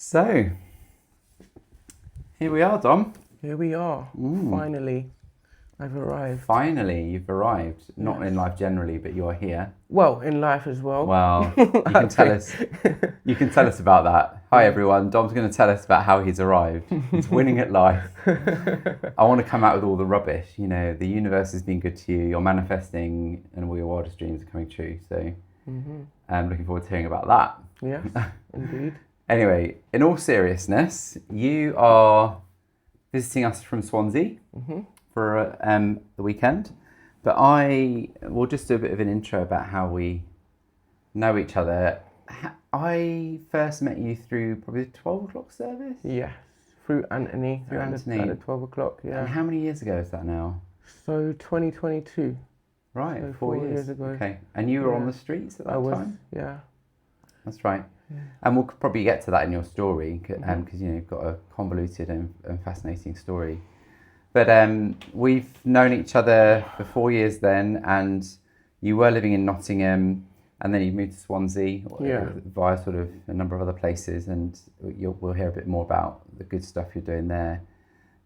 So, here we are, Dom. Here we are. Finally, I've arrived. Finally, you've arrived. Not Yes. in life generally, but you're here. Well, in life as well. Well, you can tell us. You can tell us about that. Hi, everyone. Dom's going to tell us about how he's arrived. He's winning at life. I want to come out with all the rubbish. You know, the universe has been good to you. You're manifesting, and all your wildest dreams are coming true. So, I'm looking forward to hearing about that. Yes, indeed. Anyway, in all seriousness, you are visiting us from Swansea for the weekend, but I will just do a bit of an intro about how we know each other. I first met you through probably the 12 o'clock service? Yes, through Anthony. Through Anthony. At 12 o'clock, yeah. And how many years ago is that now? So 2022. Right, So 4 years ago. Okay, and you were on the streets at that time? Yeah. That's right. Yeah. And we'll probably get to that in your story because you know you've got a convoluted and fascinating story. But we've known each other for 4 years then, and you were living in Nottingham, and then you moved to Swansea via sort of a number of other places, and we'll hear a bit more about the good stuff you're doing there.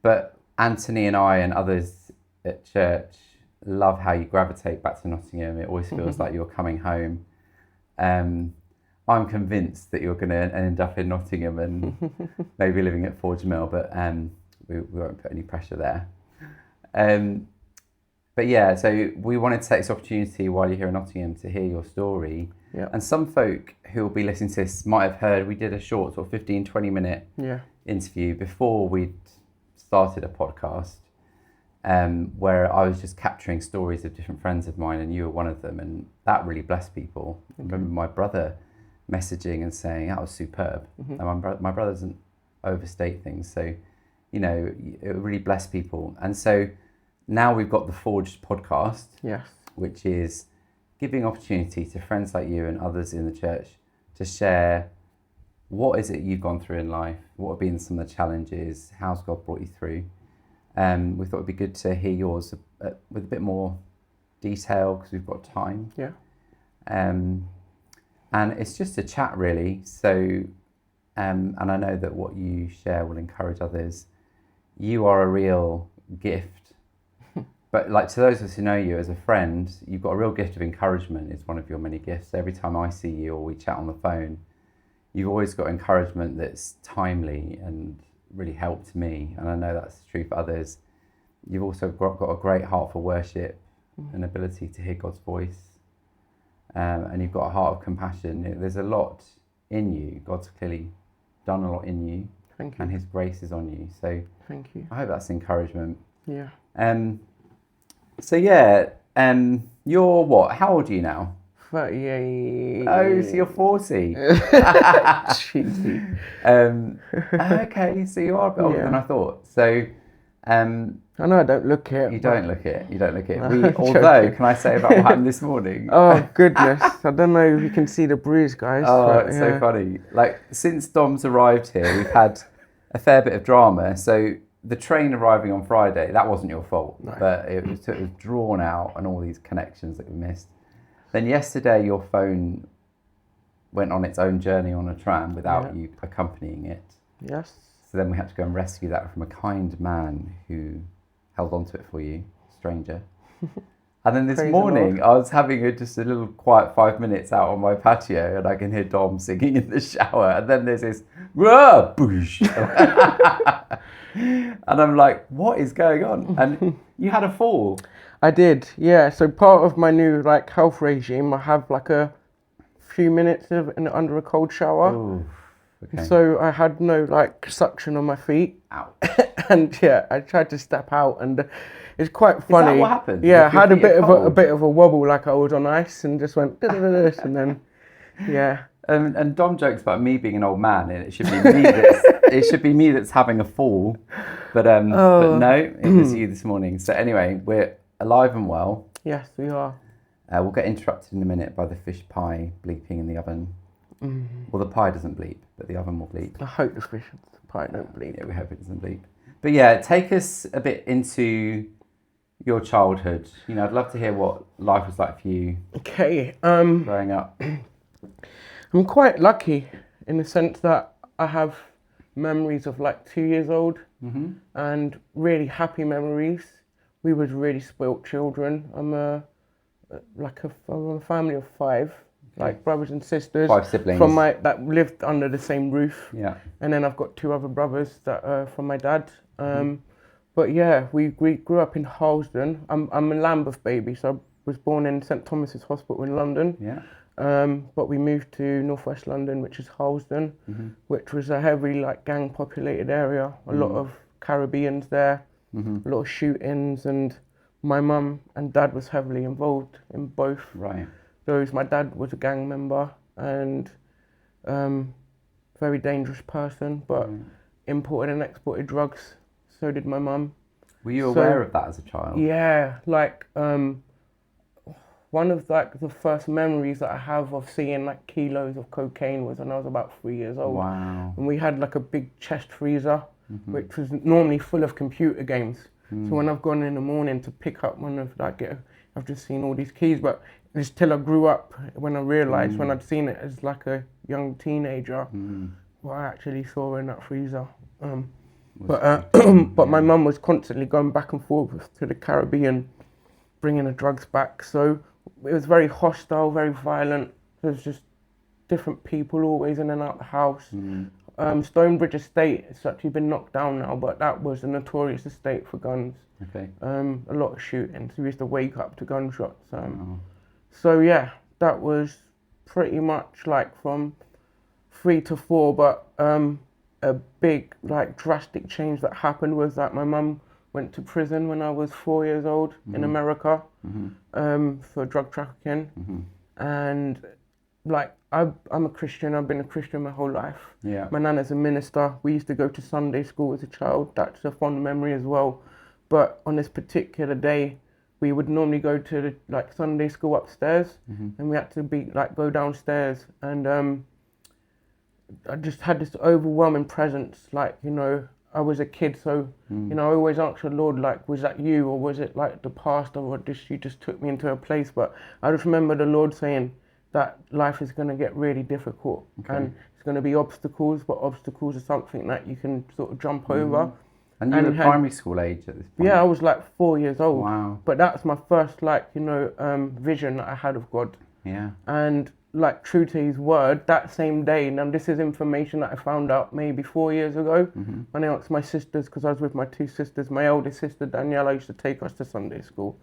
But Anthony and I and others at church love how you gravitate back to Nottingham. It always feels like you're coming home. I'm convinced that you're going to end up in Nottingham and maybe living at Forge Mill, but we won't put any pressure there. But yeah, so we wanted to take this opportunity while you're here in Nottingham to hear your story. Yeah. And some folk who will be listening to this might have heard we did a short sort of 15, 20 minute interview before we'd started a podcast where I was just capturing stories of different friends of mine, and you were one of them, and that really blessed people. I remember my brother messaging and saying that was superb. And my brother doesn't overstate things, so you know it really blessed people. And so now we've got the Forged podcast, which is giving opportunity to friends like you and others in the church to share what is it you've gone through in life, what have been some of the challenges, how's God brought you through. We thought it'd be good to hear yours with a bit more detail because we've got time. And it's just a chat, really. So, and I know that what you share will encourage others. You are a real gift. But like to those of us who know you as a friend, you've got a real gift of encouragement. It's one of your many gifts. Every time I see you or we chat on the phone, you've always got encouragement that's timely and really helped me. And I know that's true for others. You've also got a great heart for worship and ability to hear God's voice. And you've got a heart of compassion. There's a lot in you. God's clearly done a lot in you. Thank you. And his grace is on you. So thank you. I hope that's encouragement. Yeah. You're what? How old are you now? 38. Oh, so you're 40. Cheeky. Okay, so you are a bit older than I thought. So I know I don't look it. You don't look it. Although, can I say about what happened this morning? Oh, goodness. I don't know if you can see the bruise, guys. Oh, it's so funny. Like, since Dom's arrived here, we've had a fair bit of drama. So the train arriving on Friday, that wasn't your fault. No. But it was drawn out and all these connections that we missed. Then yesterday, your phone went on its own journey on a tram without you accompanying it. Yes. So then we had to go and rescue that from a kind man who held on to it for you, stranger. And then this morning, I was having just a little quiet 5 minutes out on my patio, and I can hear Dom singing in the shower. And then there's this, boosh. And I'm like, what is going on? And you had a fall. I did, yeah. So part of my new health regime, I have a few minutes under a cold shower. Ooh, okay. So I had no suction on my feet. Ow. And I tried to step out, and it's quite funny. Is that what happened? Yeah, I had a bit of a wobble, like I was on ice, and just went and then And Dom jokes about me being an old man, and it should be me that's having a fall, but no, it was you this morning. So anyway, we're alive and well. Yes, we are. We'll get interrupted in a minute by the fish pie bleeping in the oven. Well, the pie doesn't bleep, but the oven will bleep. I hope the fish pie don't bleep. Yeah, we hope it doesn't bleep. But yeah, take us a bit into your childhood. You know, I'd love to hear what life was like for you. Okay. Growing up. I'm quite lucky in the sense that I have memories of like 2 years old, and really happy memories. We was really spoilt children. I'm a family of 5, like brothers and sisters. 5 siblings. That lived under the same roof. Yeah. And then I've got 2 other brothers that are from my dad. But yeah, we grew up in Harlesden. I'm a Lambeth baby, so I was born in St Thomas's Hospital in London. Yeah. But we moved to northwest London, which is Harlesden, which was a heavily like gang populated area. A lot of Caribbeans there, a lot of shootings, and my mum and dad was heavily involved in both. Right. Those. My dad was a gang member and very dangerous person, but imported and exported drugs. So did my mum. Were you aware of that as a child? Yeah, like one of like the first memories that I have of seeing like kilos of cocaine was when I was about 3 years old. Wow. And we had like a big chest freezer, which was normally full of computer games. So when I've gone in the morning to pick up one of I've just seen all these keys, but it's till I grew up when I realised when I'd seen it as like a young teenager, what I actually saw in that freezer. But my mum was constantly going back and forth to the Caribbean, bringing the drugs back. So it was very hostile, very violent. There was just different people always in and out the house. Stonebridge Estate has actually been knocked down now, but that was a notorious estate for guns. Okay. A lot of shootings. We used to wake up to gunshots. So yeah, that was pretty much like from 3 to 4. But a big like drastic change that happened was that my mum went to prison when I was 4 years old in America for drug trafficking. And like I'm a Christian. I've been a Christian my whole life. Yeah. My nana's a minister. We used to go to Sunday school as a child. That's a fond memory as well. But on this particular day, we would normally go to the like Sunday school upstairs, and we had to go downstairs. And I just had this overwhelming presence. Like, you know, I was a kid, so you know, I always asked the Lord, like, was that you, or was it like the pastor, or you just took me into a place? But I just remember the Lord saying that life is going to get really difficult, and it's going to be obstacles, but obstacles are something that you can sort of jump over. And you were primary school age at this point? Yeah, I was like 4 years old. Wow. But that's my first, like, you know, vision that I had of God. Yeah. And like true to his word, that same day, now this is information that I found out maybe 4 years ago, when I asked my sisters, because I was with my 2 sisters, my eldest sister Daniela used to take us to Sunday school.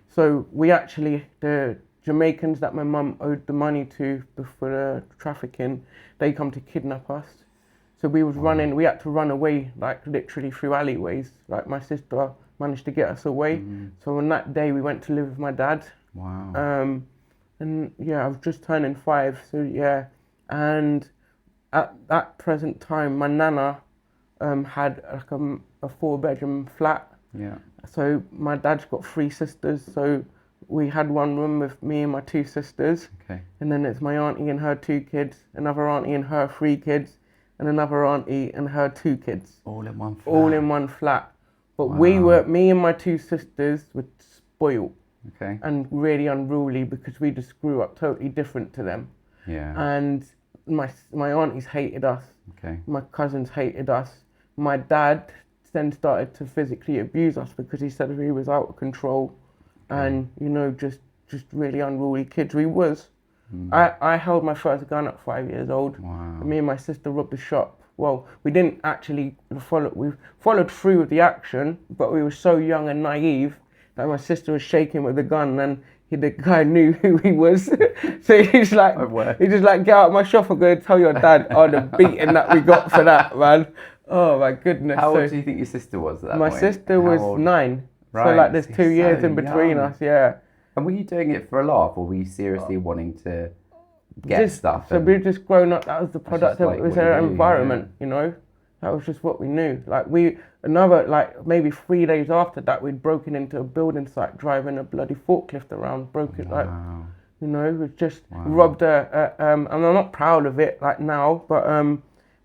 So we actually, the Jamaicans that my mum owed the money to for the trafficking, they come to kidnap us. So we was running, we had to run away, like literally through alleyways. Like my sister managed to get us away. So on that day we went to live with my dad. Wow. And yeah, I was just turning 5, so yeah. And at that present time, my nana had like a 4-bedroom flat. Yeah. So my dad's got 3 sisters, so we had one room with me and my 2 sisters. Okay. And then it's my auntie and her 2 kids, another auntie and her 3 kids, and another auntie and her 2 kids. All in one flat? All in one flat. But me and my 2 sisters were spoiled. Okay. And really unruly because we just grew up totally different to them. Yeah. And my aunties hated us. Okay. My cousins hated us. My dad then started to physically abuse us because he said he was out of control, and you know, just really unruly kids we was. I held my first gun at 5 years old. Wow. Me and my sister robbed a shop. Well, we didn't actually we followed through with the action, but we were so young and naive that my sister was shaking with the gun, and the guy knew who he was. So he's just like, get out of my shop, I'm going to tell your dad, the beating that we got for that, man. Oh my goodness. How old do you think your sister was at that point? My sister was 9. Right. So like there's 2 years in between us, yeah. And were you doing it for a laugh, or were you seriously wanting to get stuff? So we just grown up, that was the product of like it was our environment, you know? That was just what we knew. Like maybe 3 days after that, we'd broken into a building site, driving a bloody forklift around, you know, we just robbed and I'm not proud of it like now, but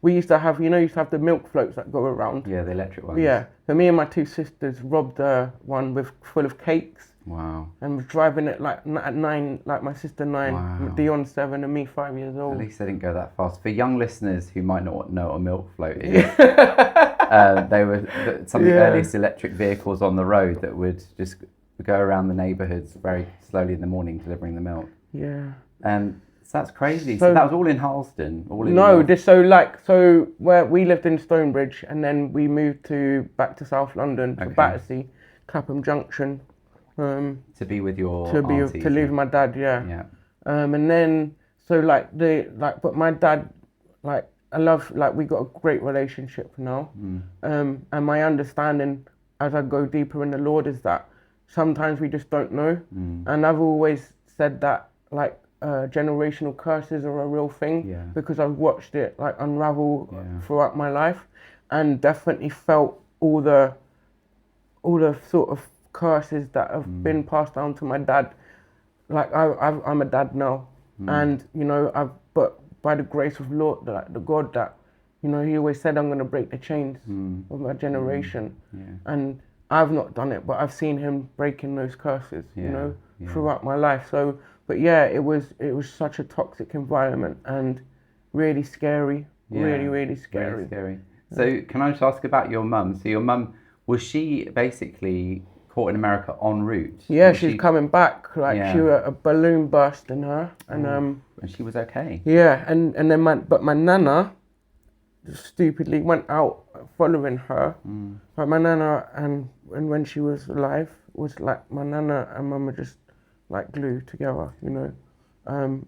we used to have the milk floats that go around. Yeah, the electric ones. Yeah. So me and my 2 sisters robbed one full of cakes. Wow. And was driving it like at 9, like my sister 9, Wow. Dion 7, and me 5 years old. At least they didn't go that fast. For young listeners who might not know what a milk float is, they were some of the earliest electric vehicles on the road that would just go around the neighbourhoods very slowly in the morning delivering the milk. Yeah. So that's crazy. So that was all in Harlesden? So where we lived in Stonebridge, and then we moved back to South London, to Battersea, Clapham Junction. To be with your to live with my dad, Yeah. And then but my dad, like, I love, like, we got a great relationship now. And my understanding as I go deeper in the Lord is that sometimes we just don't know. And I've always said that, like, generational curses are a real thing, because I've watched it, like, unravel throughout my life, and definitely felt all the sort of curses that have been passed down to my dad. Like, I'm a dad now, and but by the grace of Lord, like the God that, he always said, I'm going to break the chains of my generation, and I've not done it, but I've seen him breaking those curses, throughout my life. So, but it was such a toxic environment and really scary, really scary. Really scary. So can I just ask about your mum? So your mum, was she basically caught in America en route? Yeah, she's coming back. Like, she had a balloon burst in her, and she was okay. Yeah, and then my nana stupidly went out following her. But my nana, and when she was alive, was like, my nana and mum were just like glue together, and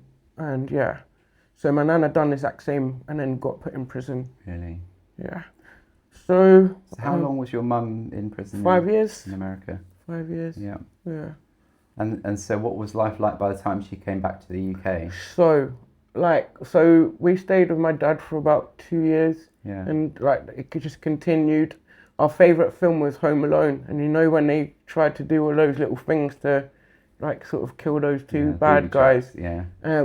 so my nana done the exact same and then got put in prison. Really? Yeah. So how long was your mum in prison? 5 years. In America? 5 years. Yeah. Yeah. And so what was life like by the time she came back to the UK? So we stayed with my dad for about 2 years. Yeah. And like, it just continued. Our favourite film was Home Alone, and when they tried to do all those little things to, like, sort of kill those two bad guys.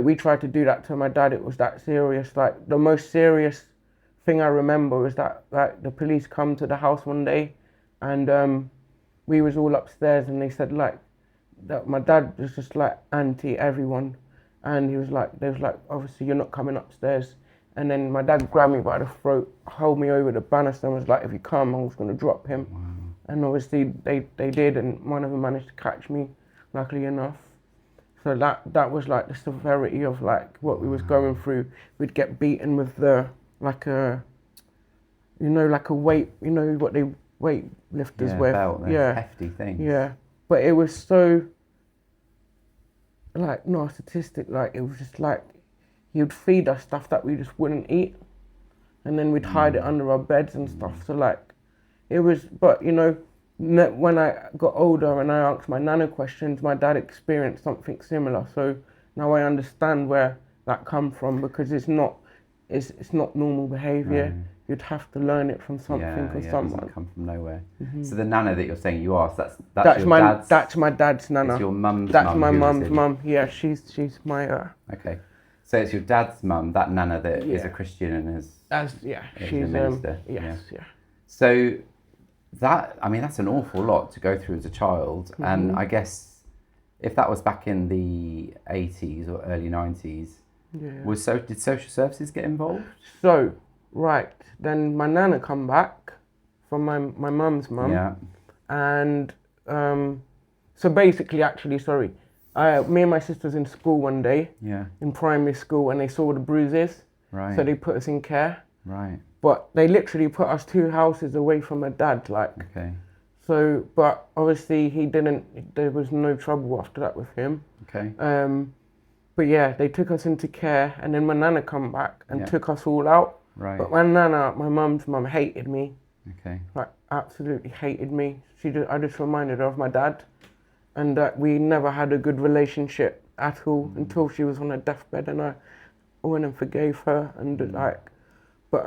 We tried to do that to my dad. It was that serious. Like, the most serious thing I remember was that, like, the police come to the house one day, and we was all upstairs, and they said, like, that my dad was just like anti everyone, and they was like, obviously you're not coming upstairs. And then my dad grabbed me by the throat, held me over the banister, and was like, if you come, I was going to drop him. Wow. And obviously they did, and one of them managed to catch me, luckily enough. So that was like the severity of, like, what we was going through. We'd get beaten with like a weight, what they weight lifters wear. Belt, hefty things. Yeah, but it was so, like, narcissistic. Like, it was just like, he'd feed us stuff that we just wouldn't eat, and then we'd hide it under our beds and stuff. So, like, it was, but when I got older and I asked my nana questions, my dad experienced something similar. So now I understand where that come from, because it's not normal behaviour. No. You'd have to learn it from something or someone. It doesn't come from nowhere. So the nana that you're saying you asked, that's your dad's? That's my dad's nana. It's your mum's mum? That's my mum's mum. Yeah, she's my. Okay, so it's your dad's mum, that nana that is a Christian and is she's a minister. Yes. So that's an awful lot to go through as a child, and I guess if that was back in the 80s or early 90s, did social services get involved? So, right, then my nana come back from my mum's mum. Yeah. And so basically, actually, me and my sister was in school one day, in primary school, and they saw the bruises. Right. So they put us in care. Right. But they literally put us 2 houses away from my dad, like. Okay. So, but obviously there was no trouble after that with him. Okay. But they took us into care, and then my nana come back and took us all out. Right. But my mum's mum hated me. Okay. Like, absolutely hated me. I just reminded her of my dad, and that we never had a good relationship at all until she was on her deathbed, and I went and forgave her, and but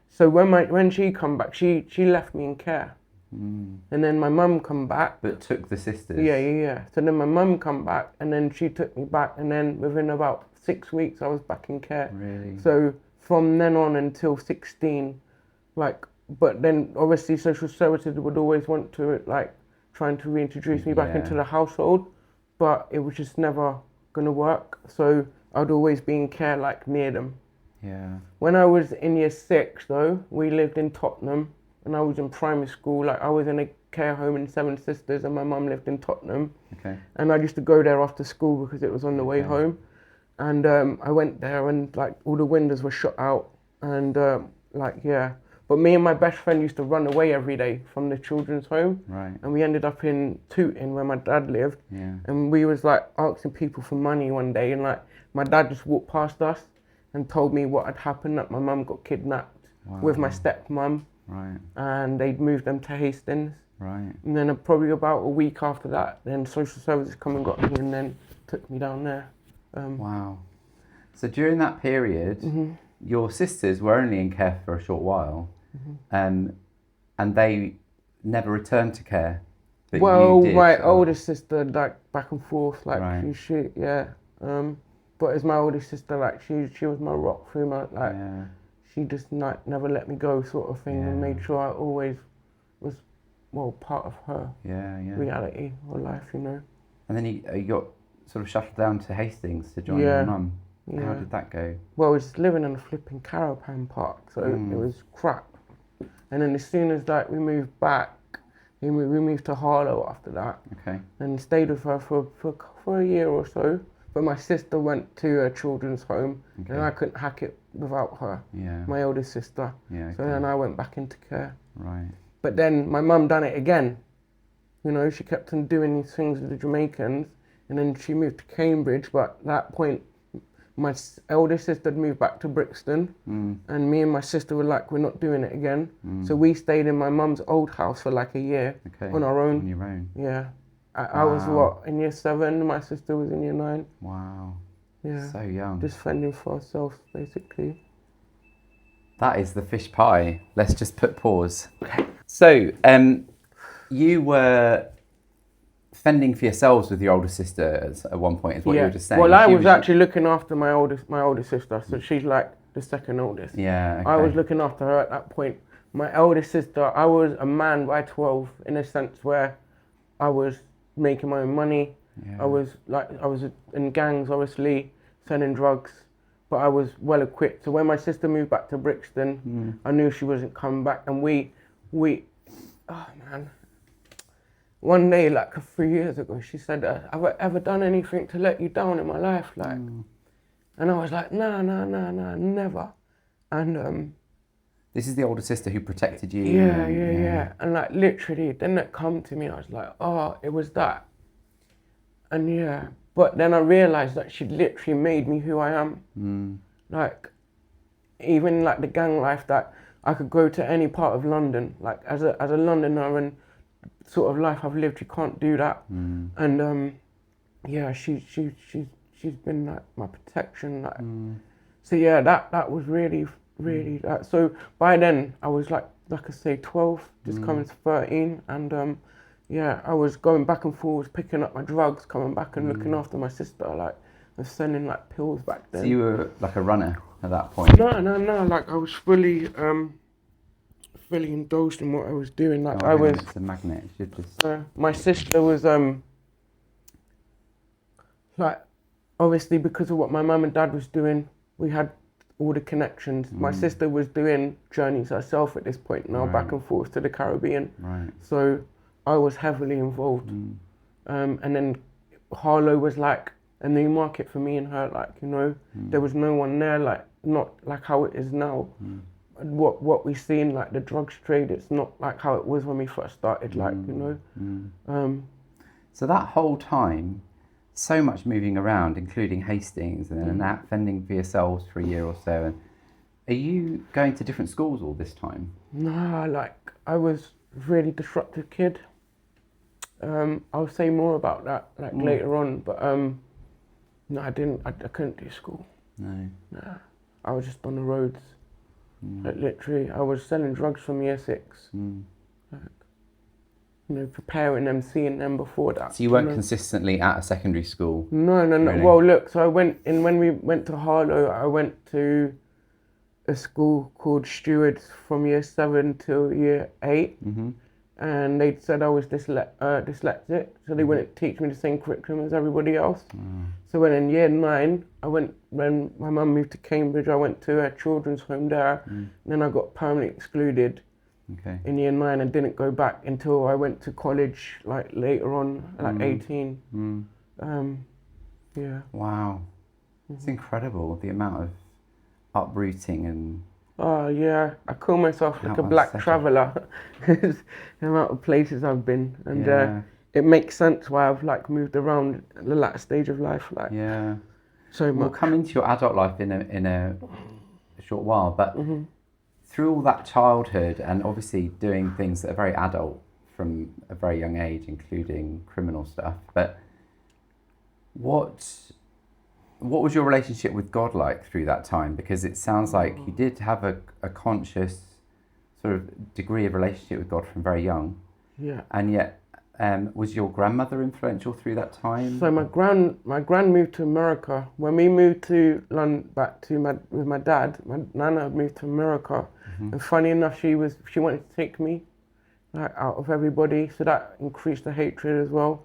So when she come back, she left me in care. And then my mum come back. But took the sisters? Yeah. So then my mum come back, and then she took me back, and then within about 6 weeks I was back in care. Really? So from then on until 16, like, but then obviously social services would always want to, like, trying to reintroduce me back into the household, but it was just never gonna work. So I'd always be in care, like near them. Yeah. When I was in year 6 though, we lived in Tottenham and I was in primary school. Like I was in a care home in Seven Sisters and my mum lived in Tottenham. Okay. And I used to go there after school because it was on the way home. And I went there and like all the windows were shut out and But me and my best friend used to run away every day from the children's home. Right. And we ended up in Tooting where my dad lived. Yeah. And we was like asking people for money one day and like my dad just walked past us and told me what had happened, that my mum got kidnapped with my stepmom. Right. And they'd moved them to Hastings. Right. And then probably about a week after that, then social services come and got me and then took me down there. Wow. So during that period, your sisters were only in care for a short while, and they never returned to care. But well, you did, my older sister, like back and forth, like right. she but as my older sister, like she was my rock through my like. Yeah. She just like never let me go, sort of thing, and made sure I always was part of her reality or life, you know. And then you got sort of shuttled down to Hastings to join your mum. Yeah. How did that go? Well, I was living in a flipping caravan park, so it was crap. And then as soon as like we moved back, we moved to Harlow after that. Okay. And stayed with her for a year or so. But my sister went to a children's home, and I couldn't hack it without her. Yeah. My older sister. Yeah. Okay. So then I went back into care. Right. But then my mum done it again. You know, she kept on doing these things with the Jamaicans, and then she moved to Cambridge. But at that point, my elder sister had moved back to Brixton, and me and my sister were like, we're not doing it again. So we stayed in my mum's old house for like a year on our own. On your own? Yeah. I was in year 7, my sister was in year 9. Wow. Yeah. So young. Just fending for ourselves, basically. That is the fish pie. Let's just put pause. Okay. So, you were fending for yourselves with your older sister at one point, is what you were just saying. Well, I was actually looking after my older sister, so she's like the second oldest. Yeah. Okay. I was looking after her at that point. My elder sister, I was a man by 12 in a sense where I was making my own money. Yeah. I was in gangs, obviously, selling drugs, but I was well equipped. So when my sister moved back to Brixton, I knew she wasn't coming back, and we, oh man. One day, like 3 years ago, she said, have I ever done anything to let you down in my life? Like, and I was like, nah, never. And this is the older sister who protected you. Yeah. And like literally, then it come to me, I was like, oh, it was that. And but then I realized that she'd literally made me who I am. Like, even like the gang life, that I could go to any part of London. Like as a Londoner and sort of life I've lived, you can't do that. And she's been like my protection. Like, so yeah, that was really that. So by then I was like I say 12, just coming to 13, and I was going back and forth, picking up my drugs, coming back and looking after my sister. Like I was sending like pills back then. So you were like a runner at that point? No. Like I was fully indulged in what I was doing. Like I was. It's a magnet. You should just. My sister was like, obviously because of what my mum and dad was doing, we had all the connections. My sister was doing journeys herself at this point now, back and forth to the Caribbean. Right. So I was heavily involved. And then Harlow was like a new market for me and her. Like, you know, there was no one there, like not like how it is now. What we seen, like the drugs trade, it's not like how it was when we first started, like, you know. So that whole time, so much moving around, including Hastings, and then fending for yourselves for a year or so. And are you going to different schools all this time? No, like I was a really disruptive kid. I'll say more about that like later on, but no, I couldn't do school. No. Nah, I was just on the roads. Like literally, I was selling drugs from year 6. Like, you know, preparing them, seeing them before that. So you weren't consistently at a secondary school? No. Really? Well, look, so I went in, when we went to Harlow, I went to a school called Stewards from year 7 till year 8. and they said I was dyslexic, so they wouldn't teach me the same curriculum as everybody else. So when in year 9, when my mum moved to Cambridge, I went to a children's home there, and then I got permanently excluded in year 9 and didn't go back until I went to college, like later on, like 18. Yeah. Wow. It's incredible, the amount of uprooting and... Oh yeah, I call myself like a black traveller. The amount of places I've been, and it makes sense why I've like moved around the latter stage of life, like so much. We'll come into your adult life in a short while, but through all that childhood and obviously doing things that are very adult from a very young age, including criminal stuff, but what was your relationship with God like through that time? Because it sounds like you did have a conscious sort of degree of relationship with God from very young. Yeah. And yet, was your grandmother influential through that time? So my gran moved to America. When we moved to London with my dad, my nana moved to America. And funny enough, she wanted to take me like out of everybody, so that increased the hatred as well.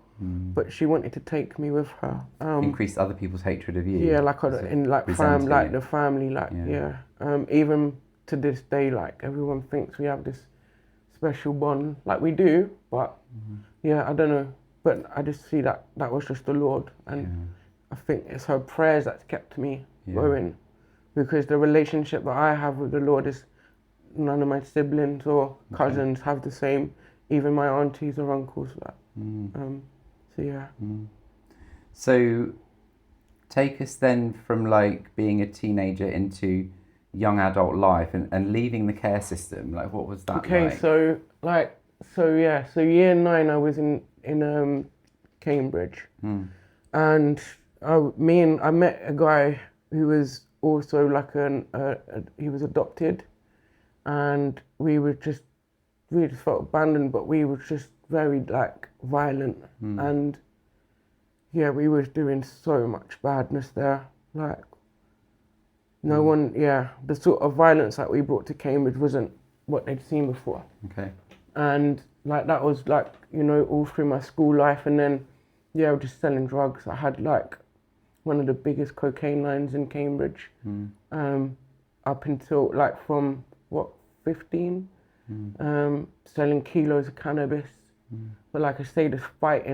But she wanted to take me with her. Increased other people's hatred of you. Yeah, like in like the family, like even to this day, like everyone thinks we have this special bond, like we do, but yeah, I don't know. But I just see that was just the Lord, and I think it's her prayers that's kept me going, because the relationship that I have with the Lord is none of my siblings or cousins have the same, even my aunties or uncles. So yeah. So take us then from like being a teenager into young adult life and leaving the care system. Like, what was that like? Okay, so year 9 I was in Cambridge, and I met a guy who was also like he was adopted, and we just felt abandoned, but we were just very like violent, and yeah, we was doing so much badness there, like no one, the sort of violence that we brought to Cambridge wasn't what they'd seen before. Okay. And like that was like, you know, all through my school life, and then just selling drugs. I had like one of the biggest cocaine lines in Cambridge, up until like from 15, selling kilos of cannabis. But like I say, this fight,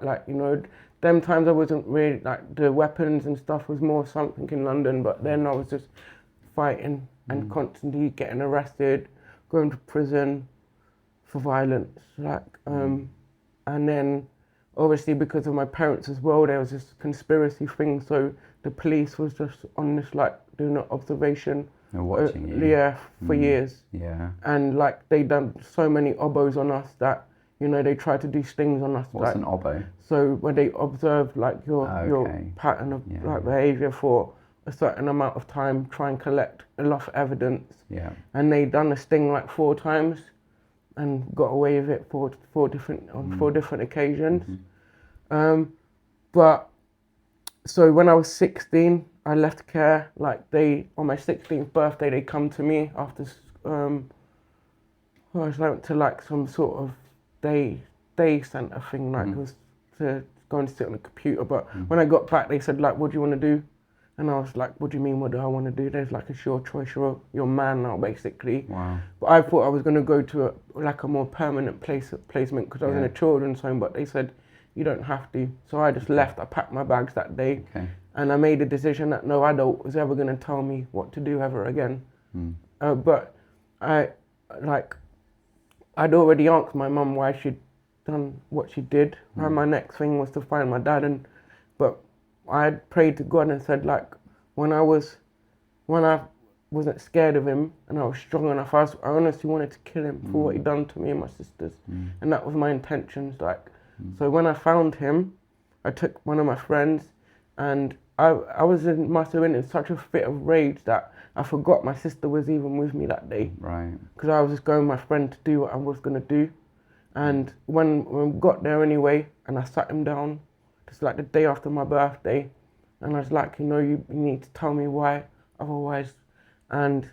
like, you know, them times I wasn't really, like the weapons and stuff was more something in London, but then I was just fighting and constantly getting arrested, going to prison for violence, like, and then obviously because of my parents as well, there was this conspiracy thing, so the police was just on this like doing an observation. They're watching you. Yeah, for years. Yeah. And like they done so many obos on us that, you know, they tried to do stings on us. What's like, an obo? So when they observed like your pattern of like behaviour for a certain amount of time, try and collect enough evidence. Yeah. And they done a sting like 4 times, and got away with it on 4 different occasions. But so when I was 16, I left care. Like on my 16th birthday, they come to me after I went to like some sort of day centre thing, like it was to go and sit on a computer. But when I got back, they said like, "What do you want to do?" And I was like, "What do you mean? What do I want to do?" There's like, "It's your choice. You're a man now, basically." Wow. But I thought I was going to go to a more permanent placement because I was in a children's home. But they said, "You don't have to." So I just left. I packed my bags that day, and I made a decision that no adult was ever going to tell me what to do ever again. But I'd already asked my mum why she'd done what she did. And my next thing was to find my dad, but I had prayed to God and said, like, when I wasn't scared of him and I was strong enough, I honestly wanted to kill him for what he'd done to me and my sisters. And that was my intentions. Like, so when I found him, I took one of my friends, and I must have been in such a fit of rage that I forgot my sister was even with me that day. Right. Because I was just going with my friend to do what I was going to do. And when we got there anyway, and I sat him down, just like the day after my birthday, and I was like, you know, you need to tell me why, otherwise. And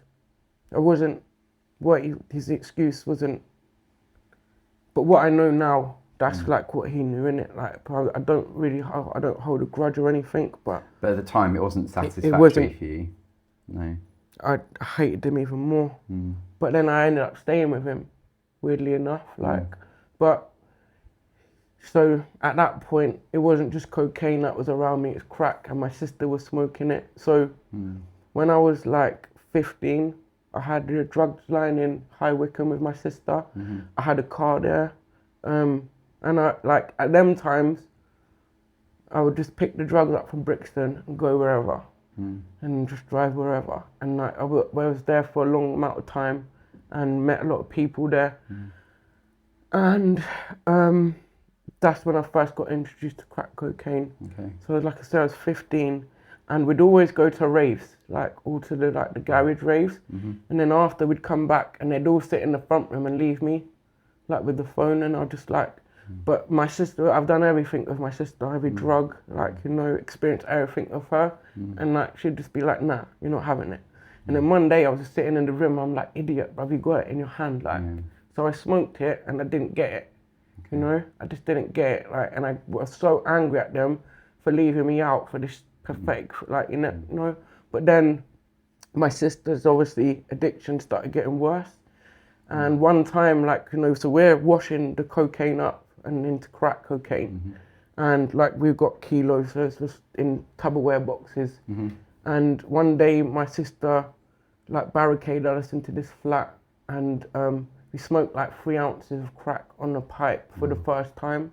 his excuse wasn't But what I know now, that's like what he knew, innit? Like, I don't hold a grudge or anything, but at the time, it wasn't satisfactory it wasn't, for you. No. I hated him even more. But then I ended up staying with him, weirdly enough. But so at that point, it wasn't just cocaine that was around me, it's crack, and my sister was smoking it. So when I was like 15, I had a drugs line in High Wycombe with my sister. I had a car there. And I, like, at them times, I would just pick the drugs up from Brixton and go wherever. And just drive wherever. And like, I was there for a long amount of time and met a lot of people there. And that's when I first got introduced to crack cocaine. So like I said, I was 15, and we'd always go to raves, like all to the garage raves. And then after we'd come back and they'd all sit in the front room and leave me, like with the phone, and I'd just like, but my sister, I've done everything with my sister, every drug, like, you know, experienced everything with her. And like, she'd just be like, nah, you're not having it. And then one day I was just sitting in the room, I'm like, idiot, bruv, you got it in your hand, like. So I smoked it and I didn't get it. You know, I just didn't get it, like, and I was so angry at them for leaving me out for this pathetic, like, you know. But then my sister's obviously addiction started getting worse, and one time, like, you know, so we're washing the cocaine up and into crack cocaine, and like we've got kilos, so it's just in Tupperware boxes, and one day my sister like barricaded us into this flat, and we smoked like 3 ounces of crack on a pipe for the first time.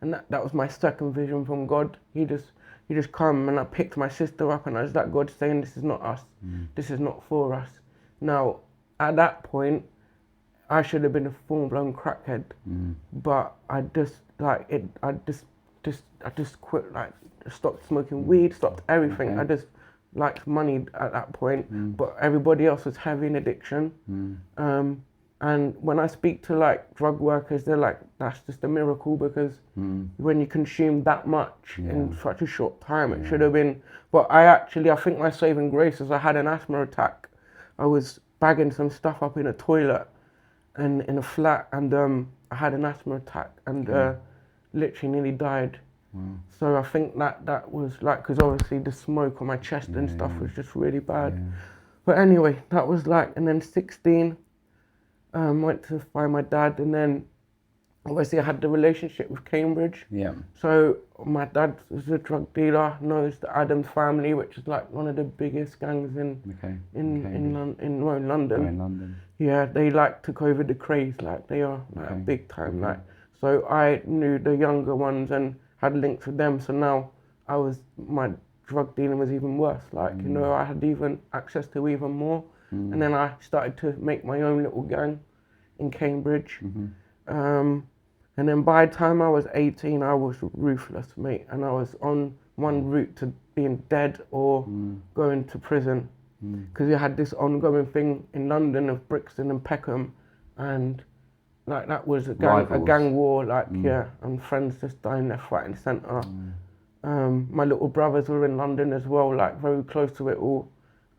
And that was my second vision from God. He just come, and I picked my sister up, and I was like, God saying, this is not us. This is not for us. Now, at that point, I should have been a full-blown crackhead. But I just quit, like, stopped smoking weed, stopped everything. I just liked money at that point, but everybody else was heavy in addiction. And when I speak to like drug workers, they're like, that's just a miracle, because when you consume that much in such a short time, it should have been. But I think my saving grace is I had an asthma attack. I was bagging some stuff up in a toilet and in a flat, and I had an asthma attack and literally nearly died. So I think that was like, because obviously the smoke on my chest and stuff was just really bad. But anyway, that was like, and then 16, went to find my dad, and then obviously I had the relationship with Cambridge. So my dad was a drug dealer, knows the Adams family, which is like one of the biggest gangs in London. Yeah, they like took over the craze, like they are like big time. Like, so I knew the younger ones and had links with them. So now my drug dealing was even worse. Like, you know, I had even access to even more. And then I started to make my own little gang in Cambridge. And then by the time I was 18, I was ruthless, mate. And I was on one route to being dead or going to prison. Because you had this ongoing thing in London of Brixton and Peckham. And like that was a gang war, like, and friends just dying left, right and centre. My little brothers were in London as well, like very close to it all.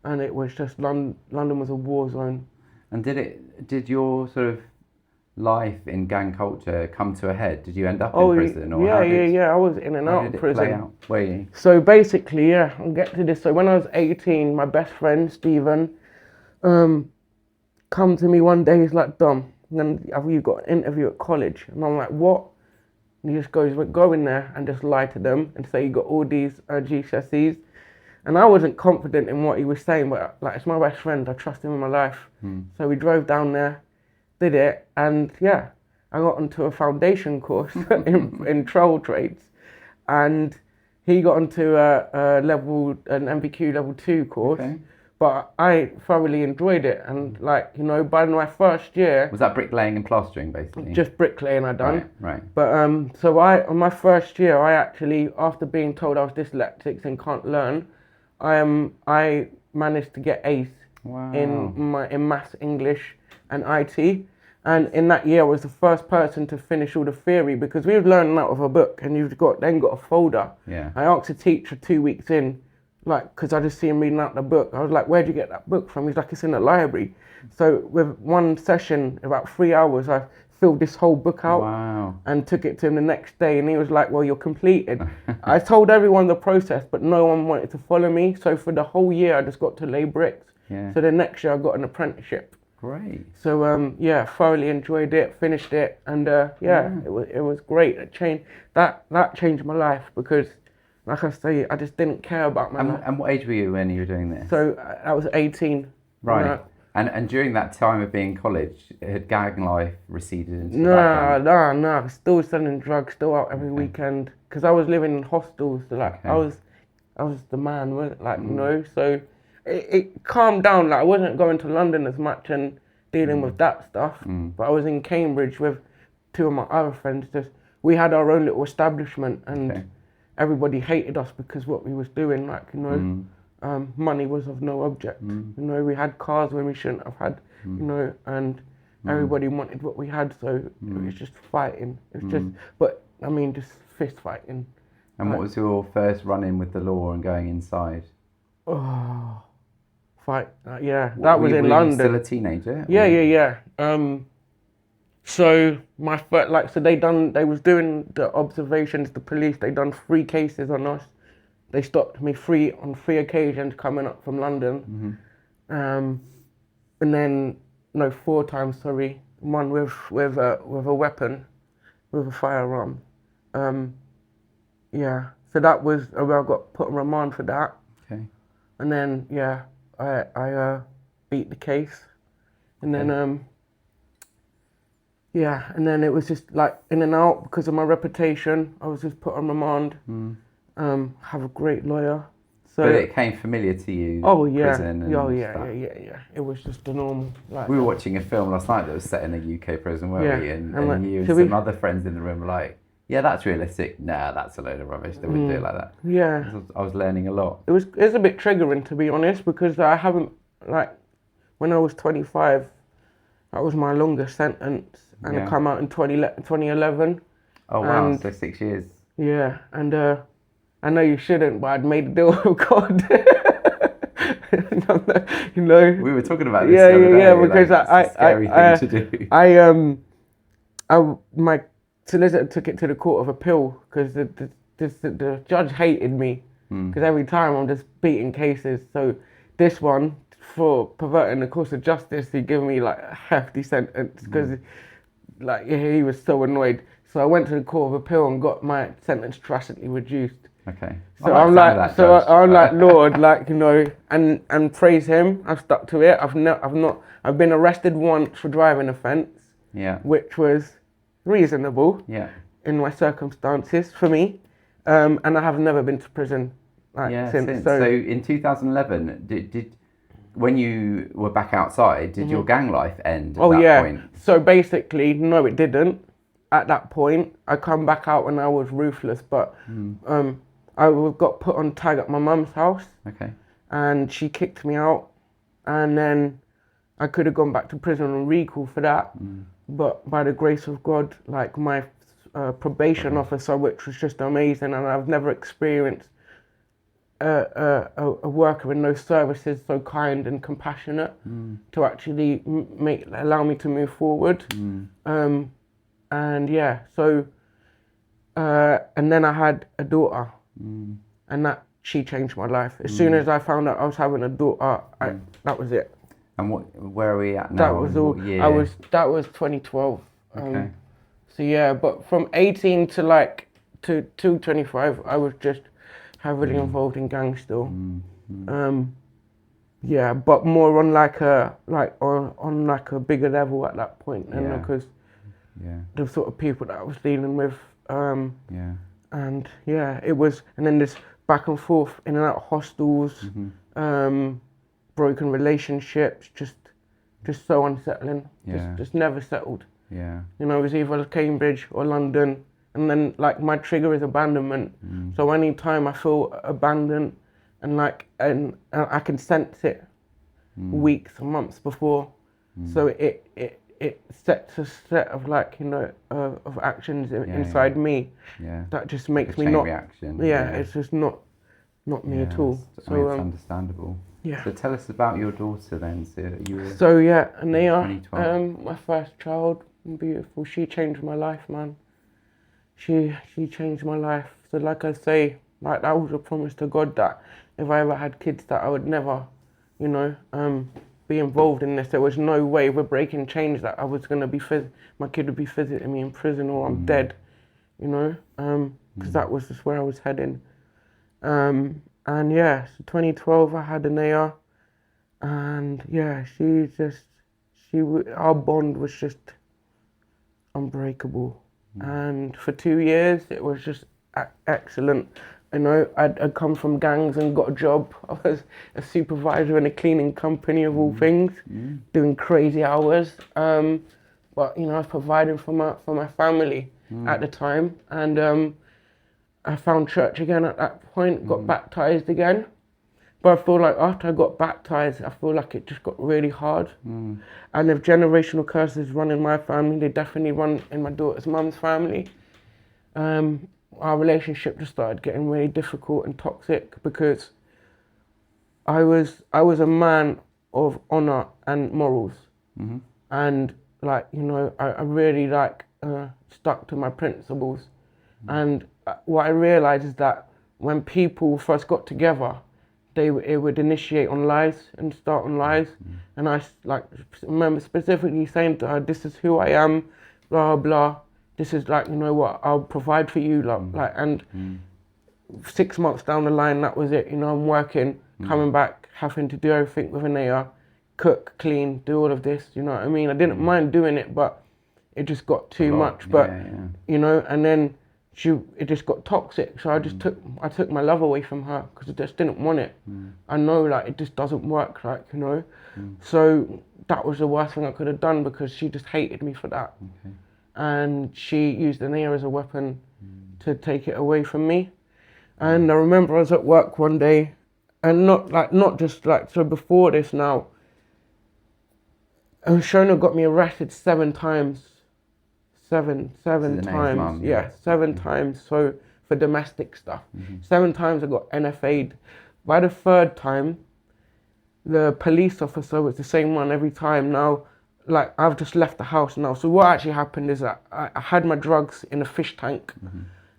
And it was just, London was a war zone. And did your sort of life in gang culture come to a head? Did you end up in prison? Or I was in and out of prison. Play out? Were you? So basically, I'll get to this. So when I was 18, my best friend, Stephen, come to me one day, he's like, Dom, have you got an interview at college? And I'm like, what? And he just goes, go in there and just lie to them and say you got all these GCSEs. And I wasn't confident in what he was saying, but like, it's my best friend, I trust him in my life. So we drove down there, did it, and I got onto a foundation course in troll trades, and he got onto an MVQ level 2 course. But I thoroughly enjoyed it, and like, you know, by my first year... Was that bricklaying and plastering, basically? Just bricklaying I done. Right. But so on my first year, I actually, after being told I was dyslexic and can't learn, I managed to get A's in maths, English, and IT. And in that year, I was the first person to finish all the theory, because we were learning out of a book, and you've then got a folder. I asked a teacher 2 weeks in, like, because I just see him reading out the book. I was like, where'd you get that book from? He's like, it's in the library. So with one session, about 3 hours, I filled this whole book out and took it to him the next day, and he was like, well, you're completed. I told everyone the process, but no one wanted to follow me, so for the whole year I just got to lay bricks. So the next year I got an apprenticeship. Great. So thoroughly enjoyed it, finished it, and it was great. It changed that changed my life, because like I say, I just didn't care about my life. And what age were you when you were doing this? So I was 18. Right. And during that time of being in college, had gang life receded into the background? No. Still selling drugs, still out every weekend. Because I was living in hostels. So I was the man, So it calmed down. Like I wasn't going to London as much and dealing with that stuff. But I was in Cambridge with two of my other friends. We had our own little establishment, and everybody hated us because what we was doing. Money was of no object. We had cars when we shouldn't have had, and everybody wanted what we had, so it was just fighting. It was just fist fighting. And what was your first run-in with the law and going inside? That was in London. Were you still a teenager? Yeah. So my first, they was doing the observations, the police, they done 3 cases on us. They stopped me on 3 occasions coming up from London. And then, 4 times, sorry. One with a weapon, with a firearm. So that was, I got put on remand for that. Okay. And then, I beat the case. And then, and then it was just like in and out because of my reputation. I was just put on remand. Have a great lawyer. So, but it came familiar to you. Oh yeah. Prison and yeah. It was just a normal. We were watching a film last night that was set in a UK prison, weren't we? And you and some other friends in the room were like, "Yeah, that's realistic." Nah, that's a load of rubbish. They wouldn't do it like that. Yeah. I was learning a lot. It was a bit triggering, to be honest, because I haven't when I was 25, that was my longest sentence, and I come out in 2011. Oh wow! So 6 years. Yeah, and I know you shouldn't, but I'd made a deal with God. We were talking about this the other day. Because it's a scary thing to do. My solicitor took it to the Court of Appeal because the judge hated me because every time I'm just beating cases. So this one, for perverting the course of justice, he gave me a hefty sentence because he was so annoyed. So I went to the Court of Appeal and got my sentence drastically reduced. Okay. So I'm like, Lord, and praise Him. I've stuck to it. I've been arrested once for driving offence. Yeah. Which was reasonable. Yeah. In my circumstances for me, and I have never been to prison since. So in 2011, did when you were back outside, did your gang life end at that point? So basically, no, it didn't. At that point, I come back out when I was ruthless, but I got put on tag at my mum's house. Okay. And she kicked me out, and then I could have gone back to prison on recall for that, but by the grace of God, my probation officer, which was just amazing, and I've never experienced a worker in those services so kind and compassionate to actually allow me to move forward. And then I had a daughter, and she changed my life. As soon as I found out I was having a daughter, that was it. And where are we at now? That was all. That was 2012. Okay. So but from 18 to 25, I was just heavily involved in gang still. But more on a bigger level at that point, and because the sort of people that I was dealing with. And it was, and then this back and forth in and out of hostels, broken relationships, just so unsettling. Just never settled. Yeah. It was either Cambridge or London, and then my trigger is abandonment. So any time I feel abandoned, and I can sense it weeks or months before, so it sets a set of of actions inside me that just makes me not reaction. It's just not me at all. So it's understandable. Yeah. So tell us about your daughter then. So you were and they are my first child. beautiful. She changed my life, man. She changed my life. So like I say, like that was a promise to God that if I ever had kids that I would never, you know, be involved in this. There was no way we're breaking chains that I was gonna be my kid would be visiting me in prison or I'm dead, you know, because that was just where I was heading. And yeah, so 2012 I had Anaya, and yeah, our bond was just unbreakable. And for 2 years it was just excellent. You know, I'd come from gangs and got a job. I was a supervisor in a cleaning company of all things, doing crazy hours. But you know, I was providing for my family at the time, and I found church again at that point. Got baptized again. But I feel like after I got baptized, I feel like it just got really hard. And if generational curses run in my family, they definitely run in my daughter's mum's family. Our relationship just started getting really difficult and toxic because I was a man of honor and morals. And like, you know, I really like stuck to my principles. And what I realized is that when people first got together, it would initiate on lies and start on lies. And I like remember specifically saying to her, "This is who I am, blah blah. This is like, you know what, I'll provide for you, like." And 6 months down the line, that was it. You know, I'm working, coming back, having to do everything with Anaya, cook, clean, do all of this. You know what I mean? I didn't mind doing it, but it just got too much. But you know, and then it just got toxic. So I took my love away from her because I just didn't want it. I know like it just doesn't work, like, you know. So that was the worst thing I could have done because she just hated me for that. And she used Anaya as a weapon to take it away from me. And I remember I was at work one day, and not just like, so before this now, Shona got me arrested 7 times. Seven times, mum, yeah, 7 times. So for domestic stuff, 7 times I got NFA'd. By the 3rd time, the police officer was the same one every time. Now, like I've just left the house now. So what actually happened is that I had my drugs in a fish tank.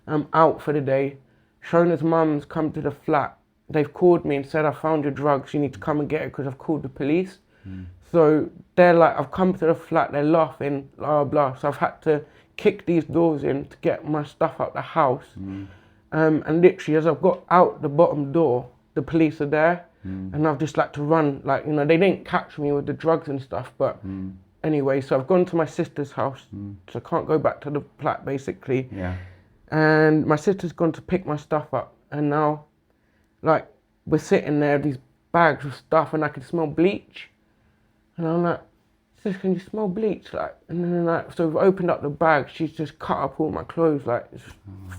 I'm out for the day. Shona's mum's come to the flat. They've called me and said, "I found your drugs. You need to come and get it because I've called the police." So they're like, I've come to the flat, they're laughing, blah, blah. So I've had to kick these doors in to get my stuff out the house. And literally as I've got out the bottom door, the police are there. And I've just like to run, like, you know, they didn't catch me with the drugs and stuff. But anyway, so I've gone to my sister's house. So I can't go back to the flat basically. And my sister's gone to pick my stuff up. And now, like, we're sitting there, these bags of stuff, and I can smell bleach. And I'm like, "Sis, can you smell bleach?" Like, and then like, so we've opened up the bag. She's just cut up all my clothes, like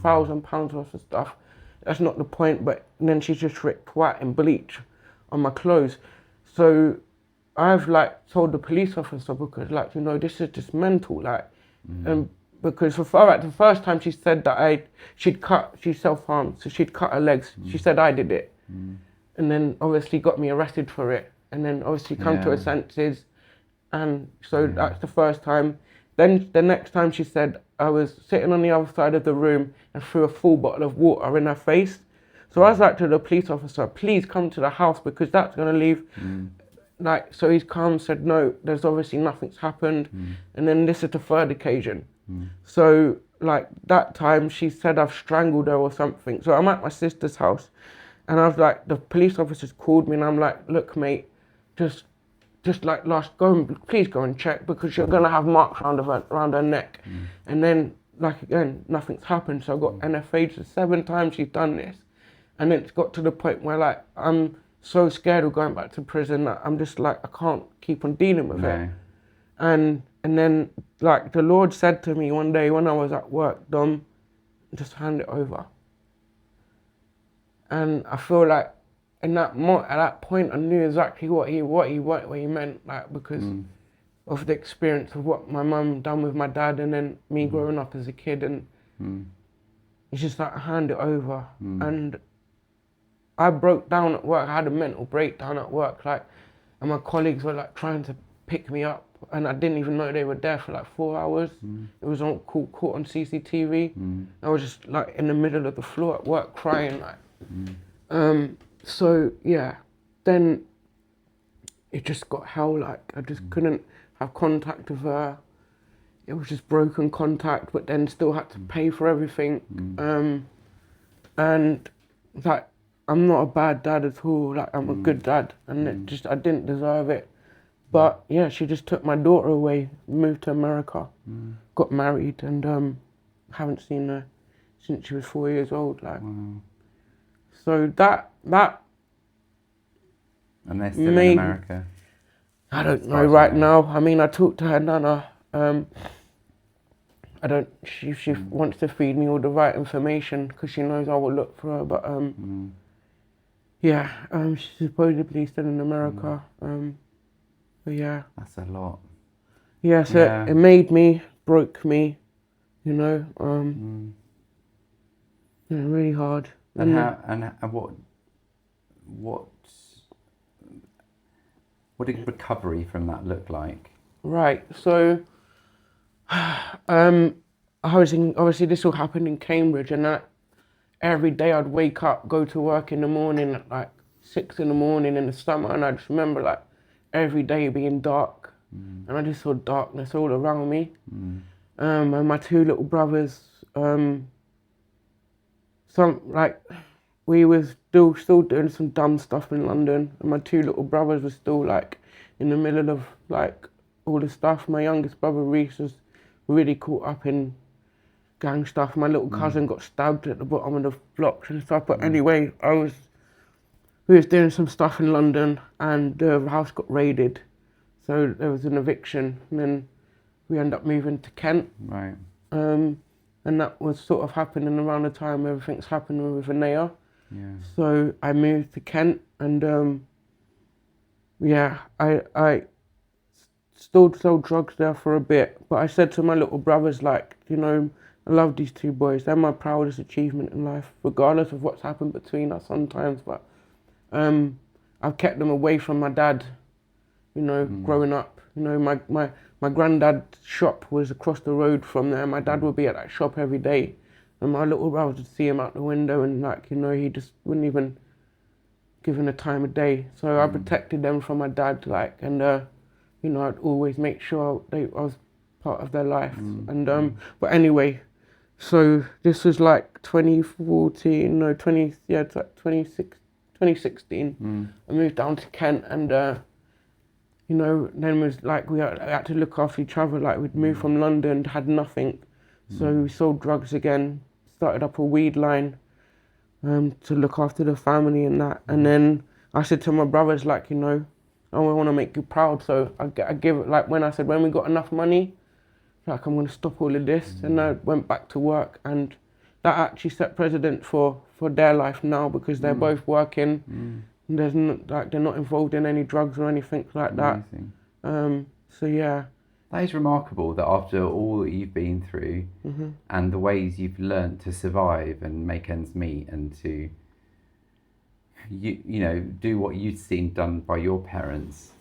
£1,000 worth of stuff. That's not the point, but then she's just written white and bleach on my clothes. So I've like told the police officer because, like, you know, this is just mental, like, and because the first time she said that she self-harmed, so she'd cut her legs. She said I did it, and then obviously got me arrested for it. And then obviously come to her senses, and so that's the first time. Then the next time she said I was sitting on the other side of the room and threw a full bottle of water in her face. So I was like to the police officer, "Please come to the house because that's gonna leave." Like, so he's come, said no, there's obviously nothing's happened. And then this is the 3rd occasion. So like that time she said I've strangled her or something. So I'm at my sister's house, and I was like, the police officers called me, and I'm like, "Look, mate, just like please go and check because you're gonna have marks around her neck." And then like again, nothing's happened. So I got NFA'd for 7 times she's done this. And it's got to the point where like I'm so scared of going back to prison that I'm just like, I can't keep on dealing with it. And then like the Lord said to me one day when I was at work, "Dom, just hand it over." And I feel like at that point, I knew exactly what he meant, like, because of the experience of what my mum done with my dad, and then me growing up as a kid, and it's just like, hand it over. And I broke down at work. I had a mental breakdown at work, like, and my colleagues were like trying to pick me up, and I didn't even know they were there for like 4 hours. It was on caught on CCTV. I was just like in the middle of the floor at work crying like. So yeah, then it just got hell. Like I just couldn't have contact with her. It was just broken contact, but then still had to pay for everything. And like I'm not a bad dad at all. Like I'm a good dad, and it just I didn't deserve it. But yeah, she just took my daughter away, moved to America, got married, and haven't seen her since she was 4 years old. Like, so that. And they're still in America. I don't know right now. I mean, I talked to her nana. She wants to feed me all the right information because she knows I will look for her. But yeah, she's supposedly still in America. But yeah. That's a lot. Yeah, so it made me, broke me, you know. Yeah, really hard. And what did recovery from that look like? Right, so obviously this all happened in Cambridge, and that every day I'd wake up, go to work in the morning at like 6 in the morning in the summer, and I just remember like every day being dark, and I just saw darkness all around me. And my two little brothers, we was still doing some dumb stuff in London, and my two little brothers were still like in the middle of like all the stuff. My youngest brother Reese was really caught up in gang stuff. My little cousin got stabbed at the bottom of the blocks and stuff. But anyway, we was doing some stuff in London, and the house got raided, so there was an eviction, and then we ended up moving to Kent. Right. And that was sort of happening around the time everything's happening with Anea. Yeah. So I moved to Kent, and I still sold drugs there for a bit. But I said to my little brothers, like, you know, I love these two boys. They're my proudest achievement in life, regardless of what's happened between us sometimes. But I've kept them away from my dad, you know, growing up. You know, my granddad's shop was across the road from there. My dad would be at that shop every day. And my little brother would see him out the window, and like, you know, he just wouldn't even give him a time of day. So I protected them from my dad, like, and you know, I'd always make sure I was part of their life. And but anyway, so this was like 2016. I moved down to Kent, and you know, then was like we had to look after each other. Like we'd moved from London, had nothing, so we sold drugs again. Started up a weed line to look after the family and that. And then I said to my brothers, like, you know, I want to make you proud. So I give it, like, when I said, when we got enough money, like, I'm going to stop all of this. And I went back to work, and that actually set precedent for their life now, because they're both working. And there's they're not involved in any drugs or anything like that. So yeah. That is remarkable that after all that you've been through and the ways you've learned to survive and make ends meet, and to you know, do what you'd seen done by your parents,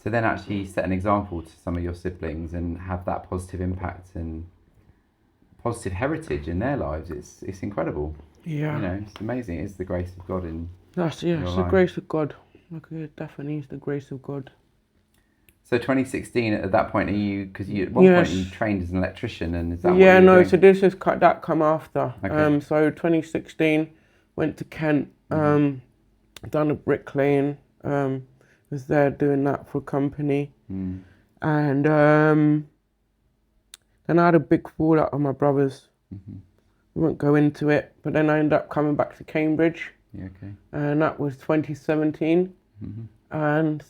to then actually set an example to some of your siblings and have that positive impact and positive heritage in their lives. It's incredible. Yeah. You know, it's amazing. It's the grace of God in it's the grace of God. It definitely is the grace of God. So 2016, at that point, because at one point you trained as an electrician, and is that what you were doing? So this is that come after. Okay. So 2016, went to Kent, done a bricklaying, was there doing that for a company, and then I had a big fallout with my brothers. We won't go into it, but then I ended up coming back to Cambridge. Yeah, okay. And that was 2017, and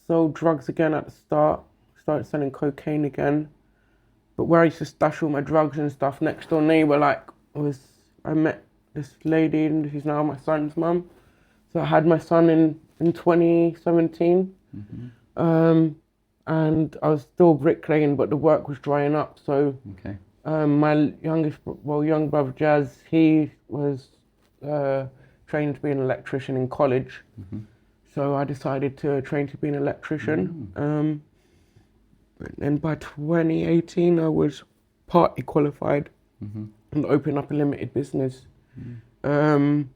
sold drugs again at the start. Started selling cocaine again, but where I used to stash all my drugs and stuff, next door neighbour, like, I met this lady who's now my son's mum. So I had my son in 2017, and I was still bricklaying, but the work was drying up. So my young brother Jazz, he was trained to be an electrician in college. So I decided to train to be an electrician. And by 2018, I was partly qualified and opened up a limited business. And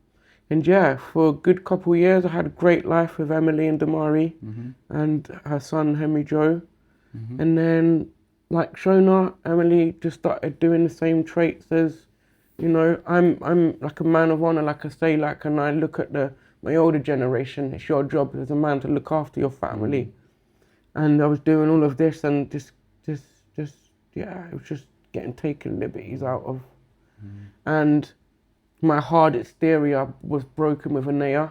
yeah, for a good couple of years, I had a great life with Emily and Damari and her son, Henry Joe. And then, like Shona, Emily just started doing the same traits as, you know, I'm like a man of honor, like I say, like, and I look at my older generation, it's your job as a man to look after your family. And I was doing all of this and just, yeah, it was just getting taken liberties out of. And my hard exterior was broken with Anea.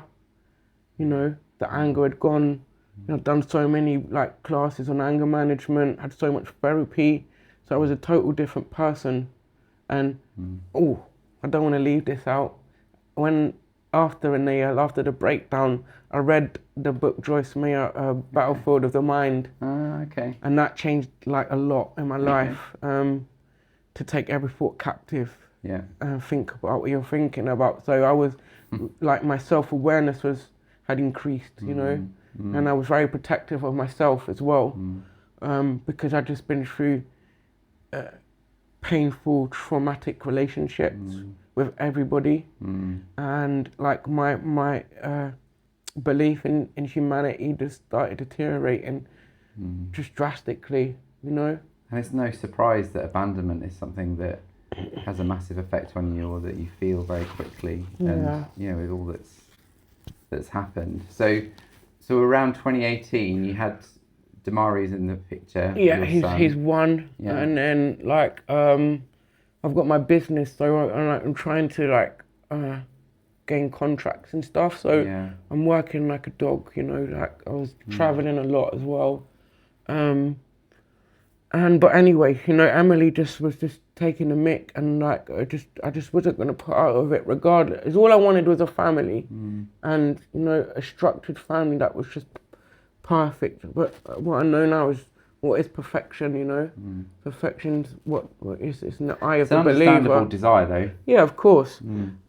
You know, the anger had gone. You know, I'd done so many like classes on anger management, had so much therapy. So I was a total different person. And, I don't want to leave this out. When, after Anea, after the breakdown, I read the book Joyce Meyer, Battlefield of the Mind. Okay. And that changed like a lot in my life, to take every thought captive. Yeah. And think about what you're thinking about. So I was, like, my self-awareness had increased, you know, and I was very protective of myself as well, because I'd just been through painful, traumatic relationships with everybody, and like my belief in humanity just started deteriorating just drastically, you know. And it's no surprise that abandonment is something that has a massive effect on you, or that you feel very quickly, and you know, with all that's happened. So around 2018, you had Damari's in the picture. Yeah, he's one, and then like I've got my business, so I'm trying to like gain contracts and stuff. So I'm working like a dog, you know. Like I was traveling a lot as well. But anyway, you know, Emily was just taking the mick, and like I just wasn't gonna put out of it regardless. All I wanted was a family, and you know, a structured family that was just perfect. But what I know now is what is perfection, you know. Perfection's what is, it's in the eye of the believer. It's an understandable desire though. Yeah, of course.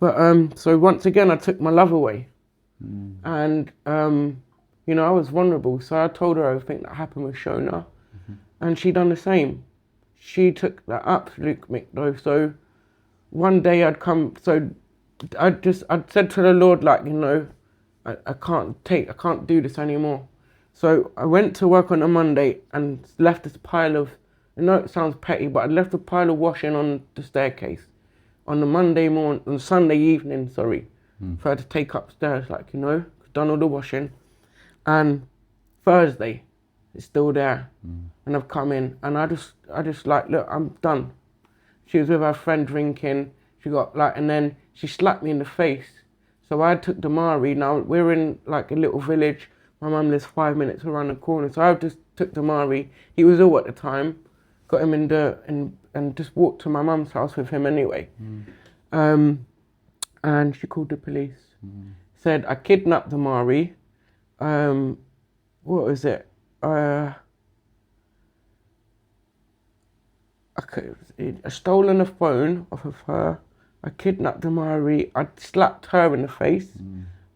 But so once again I took my love away, and you know, I was vulnerable, so I told her everything that happened with Shona. And she done the same. She took the absolute mick though. So one day I'd said to the Lord, like, you know, I can't do this anymore. So I went to work on a Monday and left this pile of, I know it sounds petty, but I left a pile of washing on the staircase on the Sunday evening, for her to take upstairs, like, you know, done all the washing. And Thursday, it's still there. And I've come in and I just like, look, I'm done. She was with her friend drinking. She got like, and then she slapped me in the face. So I took Damari. Now we're in like a little village. My mum lives 5 minutes around the corner. So I just took Damari. He was ill at the time. Got him and just walked to my mum's house with him anyway. And she called the police. Said I kidnapped Damari. What was it? I stolen a phone off of her. I kidnapped Damari. I slapped her in the face.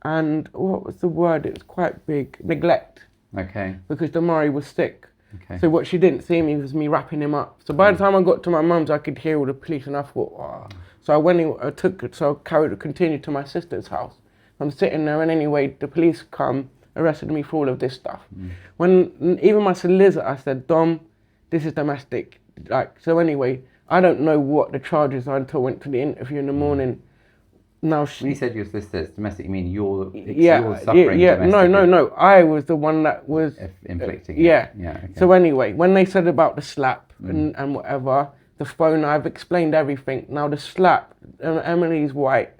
And what was the word? It was quite big. Neglect. Okay. Because Damari was sick. Okay. So what she didn't see me was me wrapping him up. So by the time I got to my mum's, I could hear all the police, and I thought, oh. So I continued to my sister's house. I'm sitting there, and anyway, the police come, arrested me for all of this stuff. When even my solicitor said, Dom, this is domestic. Like, so anyway, I don't know what the charges are until I went to the interview in the morning. Now when you said your solicitor, it's domestic, you mean you're suffering domestic? No. I was the one that was inflicting it. Yeah. Okay. So anyway, when they said about the slap and whatever, the phone, I've explained everything. Now the slap, Emily's white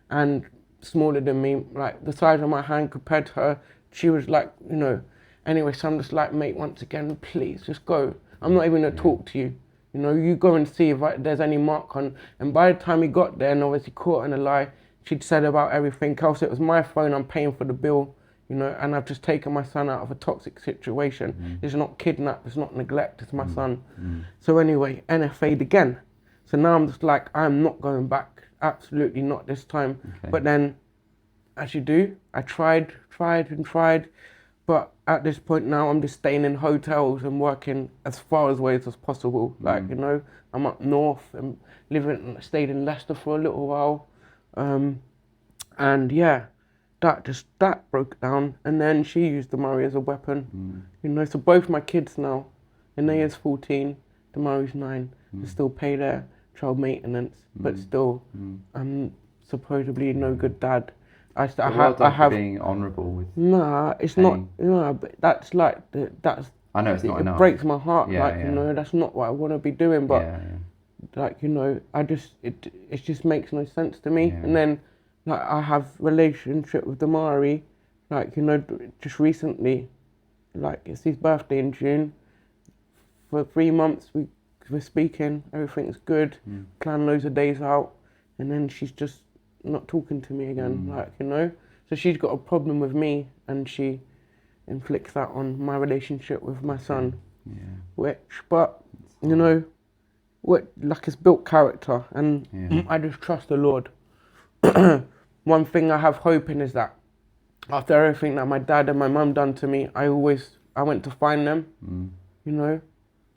and smaller than me, like the size of my hand compared to her. She was like, you know, anyway, so I'm just like, mate, once again, please, just go. I'm not even going to talk to you. You know, you go and see if there's any mark on. And by the time he got there, and obviously caught in a lie, she'd said about everything else. It was my phone, I'm paying for the bill, you know, and I've just taken my son out of a toxic situation. It's not kidnap, it's not neglect, it's my son. So anyway, NFA'd again. So now I'm just like, I'm not going back. Absolutely not this time. Okay. But then, as you do, I tried. But at this point now, I'm just staying in hotels and working as far away as possible. Like, you know, I'm up north and stayed in Leicester for a little while. And yeah, that broke down. And then she used Damari as a weapon. You know, so both my kids now, Inaya's 14, Damari's 9, they still pay their child maintenance, but still, I'm supposedly no good dad. Well done for being honourable with. Nah, it's not. No, but that's like that's. I know it's not enough. It breaks my heart. Yeah, like, you know, that's not what I want to be doing. But like, you know, it just makes no sense to me. And then, like, I have relationship with Damari, like, you know, just recently, like, it's his birthday in June. For 3 months we're speaking, everything's good, plan loads of days out, and then she's just not talking to me again, like, you know. So she's got a problem with me, and she inflicts that on my relationship with my son. But you know, like, it's built character, and I just trust the Lord. One thing I have hope in is that after everything that my dad and my mum done to me, I went to find them, you know,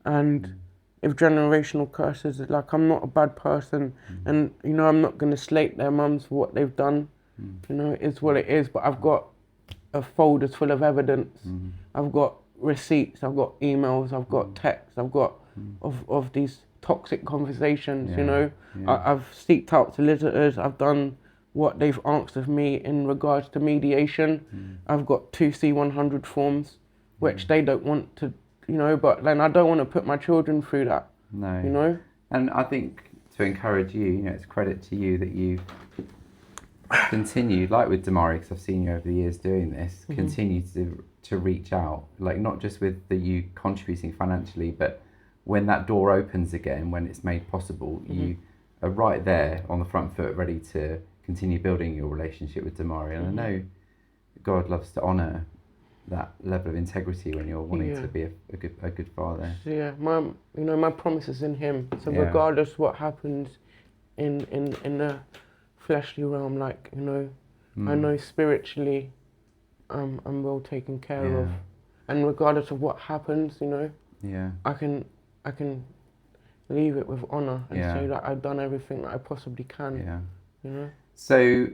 and if generational curses, like, I'm not a bad person, and, you know, I'm not going to slate their mums for what they've done. You know, it is what it is, but I've got a folders full of evidence. I've got receipts, I've got emails, I've got texts, I've got of these toxic conversations, you know. I've seeked out solicitors, I've done what they've asked of me in regards to mediation. I've got 2 C100 forms, which they don't want to, you know, but then I don't want to put my children through that. No. You know? And I think to encourage you, you know, it's credit to you that you've continued, like with Damari, because I've seen you over the years doing this, continue to reach out, like, not just with you contributing financially, but when that door opens again, when it's made possible, you are right there on the front foot, ready to continue building your relationship with Damari. And I know God loves to honour that level of integrity when you're wanting to be a good father. So, yeah, my promise is in Him. So regardless what happens in the fleshly realm, like, you know, I know spiritually, I'm well taken care of, and regardless of what happens, you know, I can leave it with honour and say that I've done everything that I possibly can. Yeah. You know. So,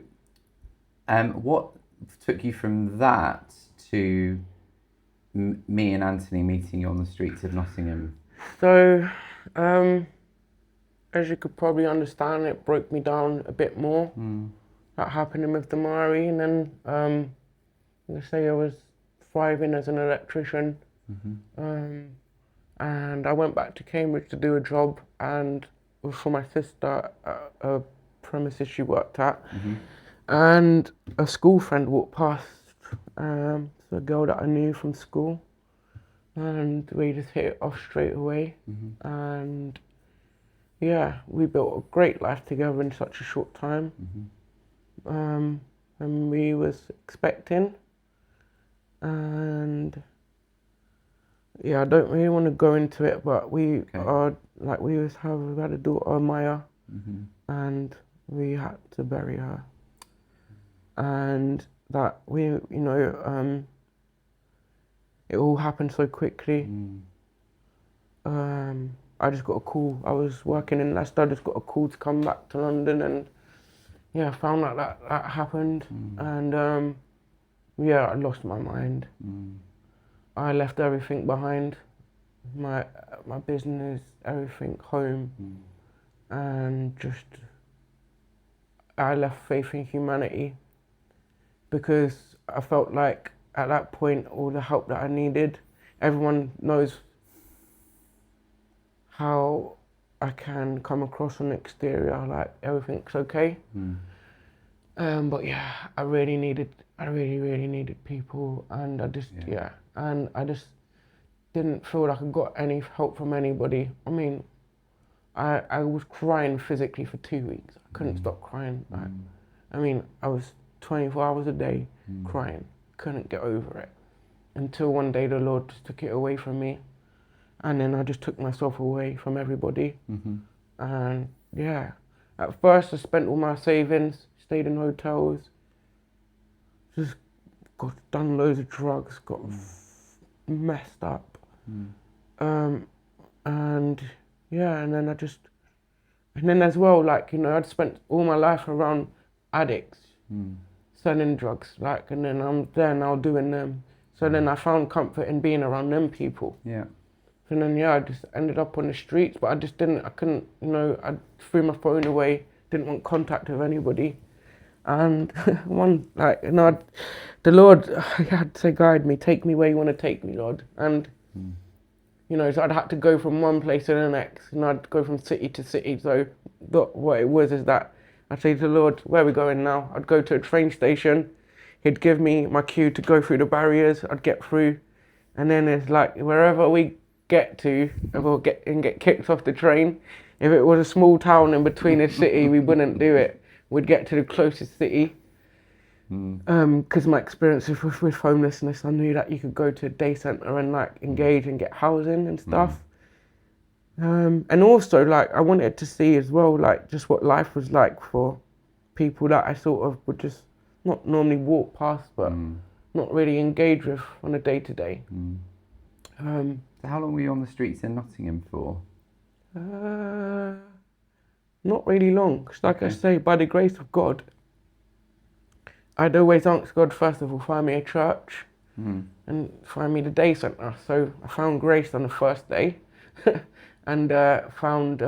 what took you from that to me and Anthony meeting you on the streets of Nottingham? So, as you could probably understand, it broke me down a bit more. That happening with Damari, and then let's say I was thriving as an electrician, and I went back to Cambridge to do a job, and it was for my sister at a premises she worked at, and a school friend walked past, a girl that I knew from school, and we just hit it off straight away, and yeah, we built a great life together in such a short time. And we was expecting, and yeah, I don't really want to go into it, but we are like, we had a daughter, Maya, and we had to bury her, and that it all happened so quickly. I just got a call. I was working in Leicester. I just got a call to come back to London, and yeah, I found out that happened, and I lost my mind. I left everything behind, my business, everything, home, and just I left faith in humanity, because I felt like at that point all the help that I needed, everyone knows how I can come across on the exterior like everything's okay. But yeah, I really needed people, and I just didn't feel like I got any help from anybody. I mean, I was crying physically for 2 weeks. I couldn't stop crying. I mean, I was 24 hours a day crying. Couldn't get over it, until one day the Lord just took it away from me, and then I just took myself away from everybody. And yeah, at first I spent all my savings, stayed in hotels, just done loads of drugs, got messed up. And yeah, and then as well, like, you know, I'd spent all my life around addicts, selling drugs, like, and then I'm there now doing them. So then I found comfort in being around them people. Yeah. And then, yeah, I just ended up on the streets, but I couldn't, you know, I threw my phone away, didn't want contact with anybody. And the Lord had to guide me, take me where you want to take me, Lord. And, you know, so I'd have to go from one place to the next, and I'd go from city to city. So what it was is that I'd say to the Lord, where are we going now? I'd go to a train station. He'd give me my cue to go through the barriers. I'd get through. And then it's like, wherever we get to, we'll get kicked off the train. If it was a small town in between a city, we wouldn't do it. We'd get to the closest city. Because my experience with homelessness, I knew that you could go to a day centre and like engage and get housing and stuff. And also, like, I wanted to see as well, like, just what life was like for people that I sort of would just not normally walk past, but not really engage with on a day-to-day. So how long were you on the streets in Nottingham for? Not really long, because like I say, by the grace of God, I'd always ask God, first of all, find me a church and find me the day centre. So I found Grace on the first day and found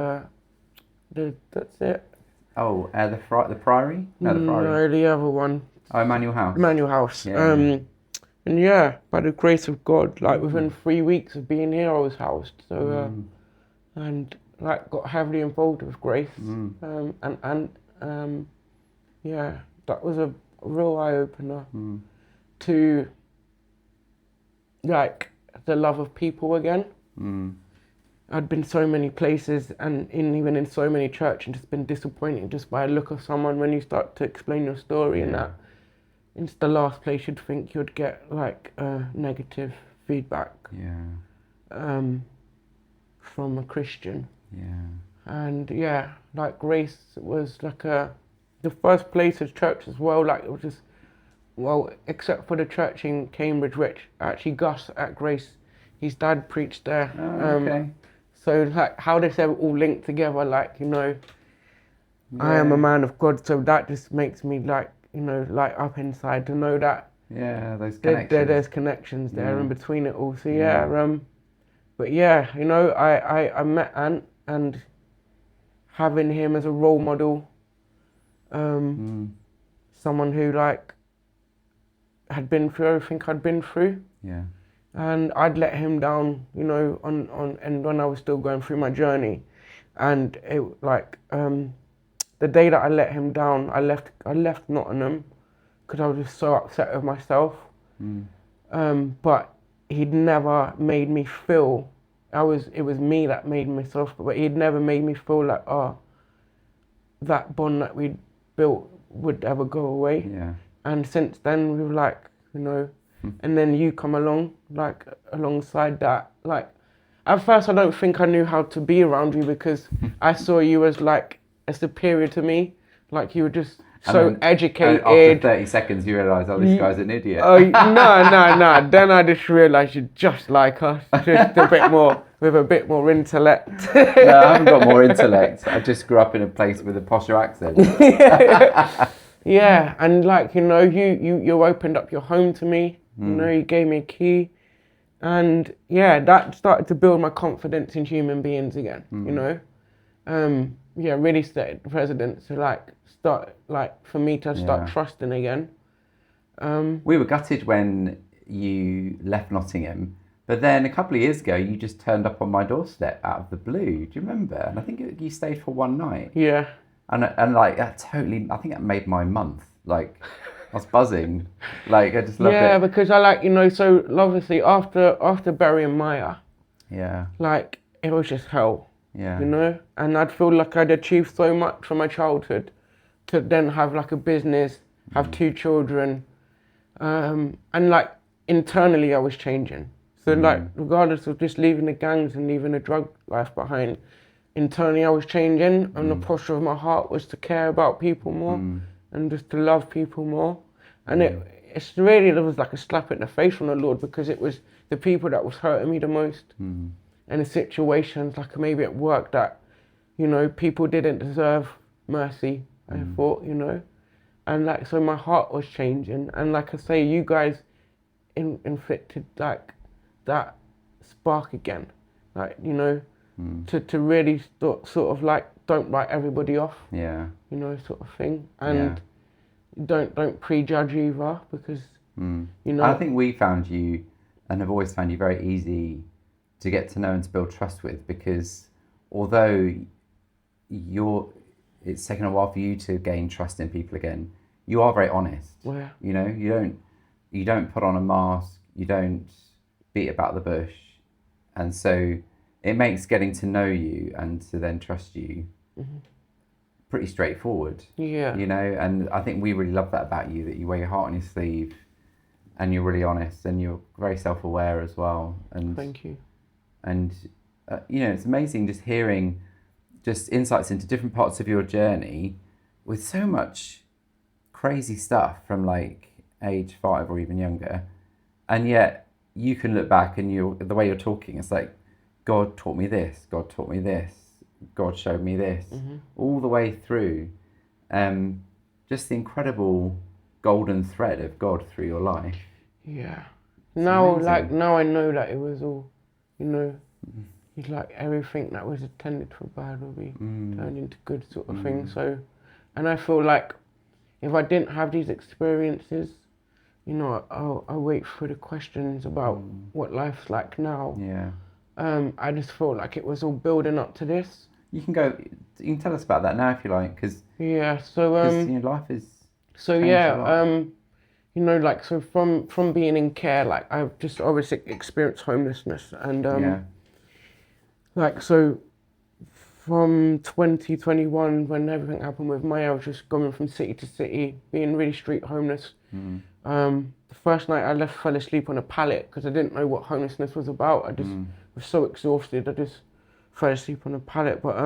that's it. Oh, the Priory? No, the Priory. No, the other one. Oh, Emmanuel House. Emmanuel House. Yeah. And yeah, by the grace of God, like within 3 weeks of being here, I was housed. So and like got heavily involved with Grace. Yeah, that was a real eye opener to like the love of people again. I'd been so many places and even in so many churches and just been disappointed just by a look of someone when you start to explain your story and that it's the last place you'd think you'd get like negative feedback from a Christian. And yeah, like Grace was like the first place as church as well, like it was just, well, except for the church in Cambridge, which actually Gus at Grace, his dad preached there. So like how this all linked together, like, you know, I am a man of God, so that just makes me like, you know, light up inside to know that those connections. there's connections there in between it all. So but yeah, you know, I met Ant, and having him as a role model, someone who like had been through everything I'd been through. And I'd let him down, you know, and when I was still going through my journey, and it like the day that I let him down, I left Nottingham because I was just so upset with myself. But he'd never made me feel it was me that made myself, but he'd never made me feel like that bond that we'd built would ever go away. And since then we've like, you know. And then you come along, like, alongside that. Like, at first I don't think I knew how to be around you because I saw you as, like, a superior to me. Like, you were just so educated. After 30 seconds you realise, oh, this guy's an idiot. Oh, no. Then I just realised you're just like us, just a bit more, with a bit more intellect. No, I haven't got more intellect. I just grew up in a place with a posher accent. Yeah, and like, you know, you opened up your home to me. You know, you gave me a key, and yeah, that started to build my confidence in human beings again. You know, really set the precedent to like start, like, for me to start trusting again. We were gutted when you left Nottingham, but then a couple of years ago you just turned up on my doorstep out of the blue. Do you remember? And I think you stayed for one night. Yeah. And like that totally, I think that made my month. Like, I was buzzing. Like, I just loved it. Yeah, because I like, you know, so obviously after burying Maya, like, it was just hell. You know? And I'd feel like I'd achieved so much from my childhood to then have like a business, have 2 children, and like internally I was changing. So like, regardless of just leaving the gangs and leaving the drug life behind, internally I was changing, and the posture of my heart was to care about people more and just to love people more. And it's really, it was like a slap in the face from the Lord, because it was the people that was hurting me the most, and the situations like maybe at work that, you know, people didn't deserve mercy. I thought, you know, and like so my heart was changing, and like I say, you guys inflicted like that spark again, like, you know, to really sort of like, don't write everybody off, yeah, you know, sort of thing, and don't prejudge either, because you know. I think we found you, and have always found you, very easy to get to know and to build trust with, because although it's taken a while for you to gain trust in people again, you are very honest. Yeah. You know, you don't put on a mask, you don't beat about the bush, and so it makes getting to know you and to then trust you pretty straightforward. Yeah. You know, and I think we really love that about you, that you wear your heart on your sleeve, and you're really honest, and you're very self-aware as well. And thank you. And you know, it's amazing just hearing just insights into different parts of your journey with so much crazy stuff from like age 5 or even younger, and yet you can look back and the way you're talking, it's like, God taught me this, God taught me this, God showed me this, all the way through. Just the incredible golden thread of God through your life. Yeah. It's now amazing. Like now I know that it was all, you know, it's like everything that was intended for bad will be turned into good, sort of thing. So, and I feel like if I didn't have these experiences, you know, I'll wait for the questions about what life's like now. Yeah. I just felt like it was all building up to this. You can tell us about that now if you like, because yeah. So you know, life is. So yeah, you know, like, so from being in care, like I've just obviously experienced homelessness, and like, so from 2021, when everything happened with Maya, I was just going from city to city, being really street homeless. The first night I fell asleep on a pallet because I didn't know what homelessness was about. I just was so exhausted, I just fell asleep on a pallet. But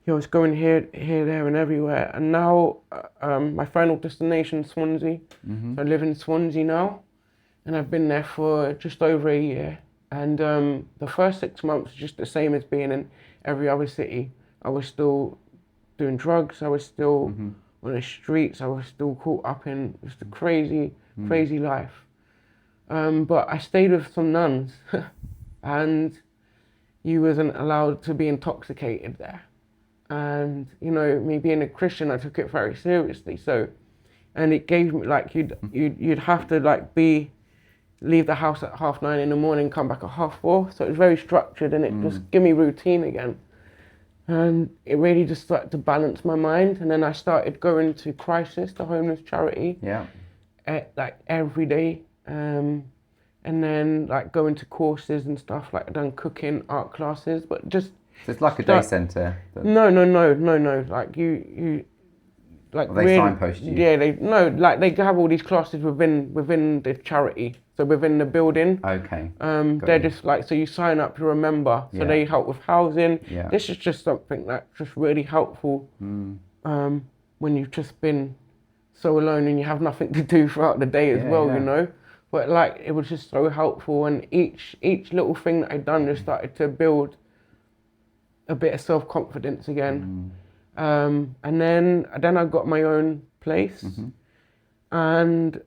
yeah, I was going here, there, and everywhere. And now my final destination is Swansea. So I live in Swansea now, and I've been there for just over a year. And the first 6 months was just the same as being in every other city. I was still doing drugs, I was still on the streets, I was still caught up in just a crazy life. But I stayed with some nuns, and you wasn't allowed to be intoxicated there. And, you know, me being a Christian, I took it very seriously. So, and it gave me, like, you'd have to, like, leave the house at 9:30 in the morning, come back at 4:30. So it was very structured, and it just gave me routine again. And it really just started to balance my mind. And then I started going to Crisis, the homeless charity, like every day. And then like going to courses and stuff, like I've done cooking, art classes, but just. So it's like a day centre. No. Like you like well, they signpost you. Yeah, they have all these classes within the charity, so within the building. Okay. They're just like, so you sign up, you're a member, so they help with housing. Yeah. This is just something that's just really helpful when you've just been so alone and you have nothing to do throughout the day as well, you know. But like, it was just so helpful, and each little thing that I'd done just started to build a bit of self-confidence again. And then I got my own place and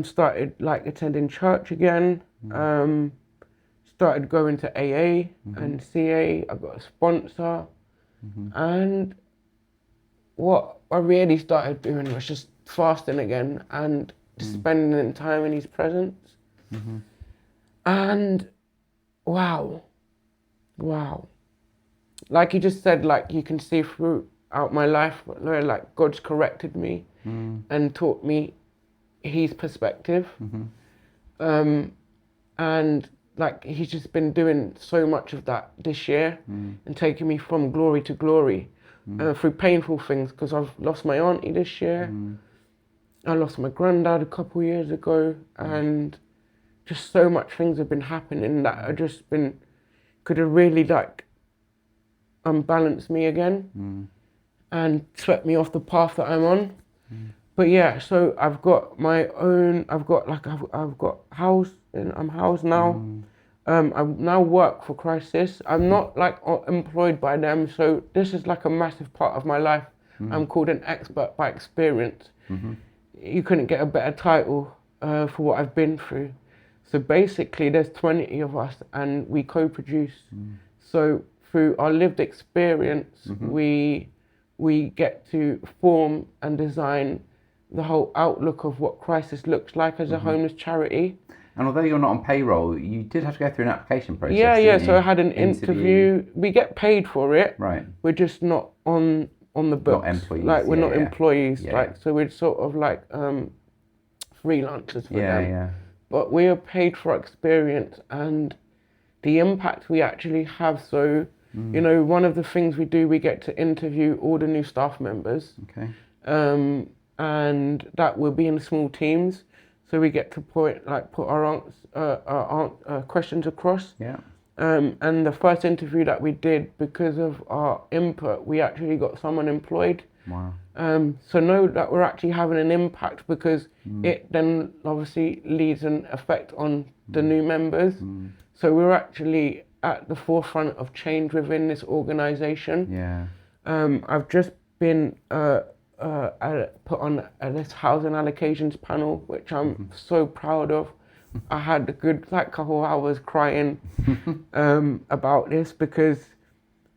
started like attending church again, started going to AA and CA. I got a sponsor, and what I really started doing was just fasting again and spending time in his presence. And wow, like you just said, like you can see throughout my life, like God's corrected me and taught me his perspective. And like he's just been doing so much of that this year and taking me from glory to glory through painful things, because I've lost my auntie this year. I lost my granddad a couple of years ago, and just so much things have been happening that could have really like unbalanced me again and swept me off the path that I'm on. but yeah, so I've got my own. I've got house, and I'm housed now. I now work for Crisis. I'm not like employed by them, so this is like a massive part of my life. I'm called an expert by experience. You couldn't get a better title for what I've been through. So basically, there's 20 of us, and we co-produce. So through our lived experience, we get to form and design the whole outlook of what Crisis looks like as a homeless charity. And although you're not on payroll, you did have to go through an application process. Yeah. So I had an interview. We get paid for it. Right. We're just not on the books. Not employees. Like we're not employees. Yeah. Like so we're sort of like freelancers for them. Yeah. But we are paid for experience and the impact we actually have. So you know, one of the things we do, we get to interview all the new staff members. Okay. And that will be in small teams. So we get to put our questions across. Yeah. And the first interview that we did, because of our input, we actually got someone employed. Wow. So know that we're actually having an impact because it then obviously leads an effect on the new members. So we're actually at the forefront of change within this organisation. Yeah. I've just been put on this housing allocations panel, which I'm so proud of. I had a good couple of hours crying about this because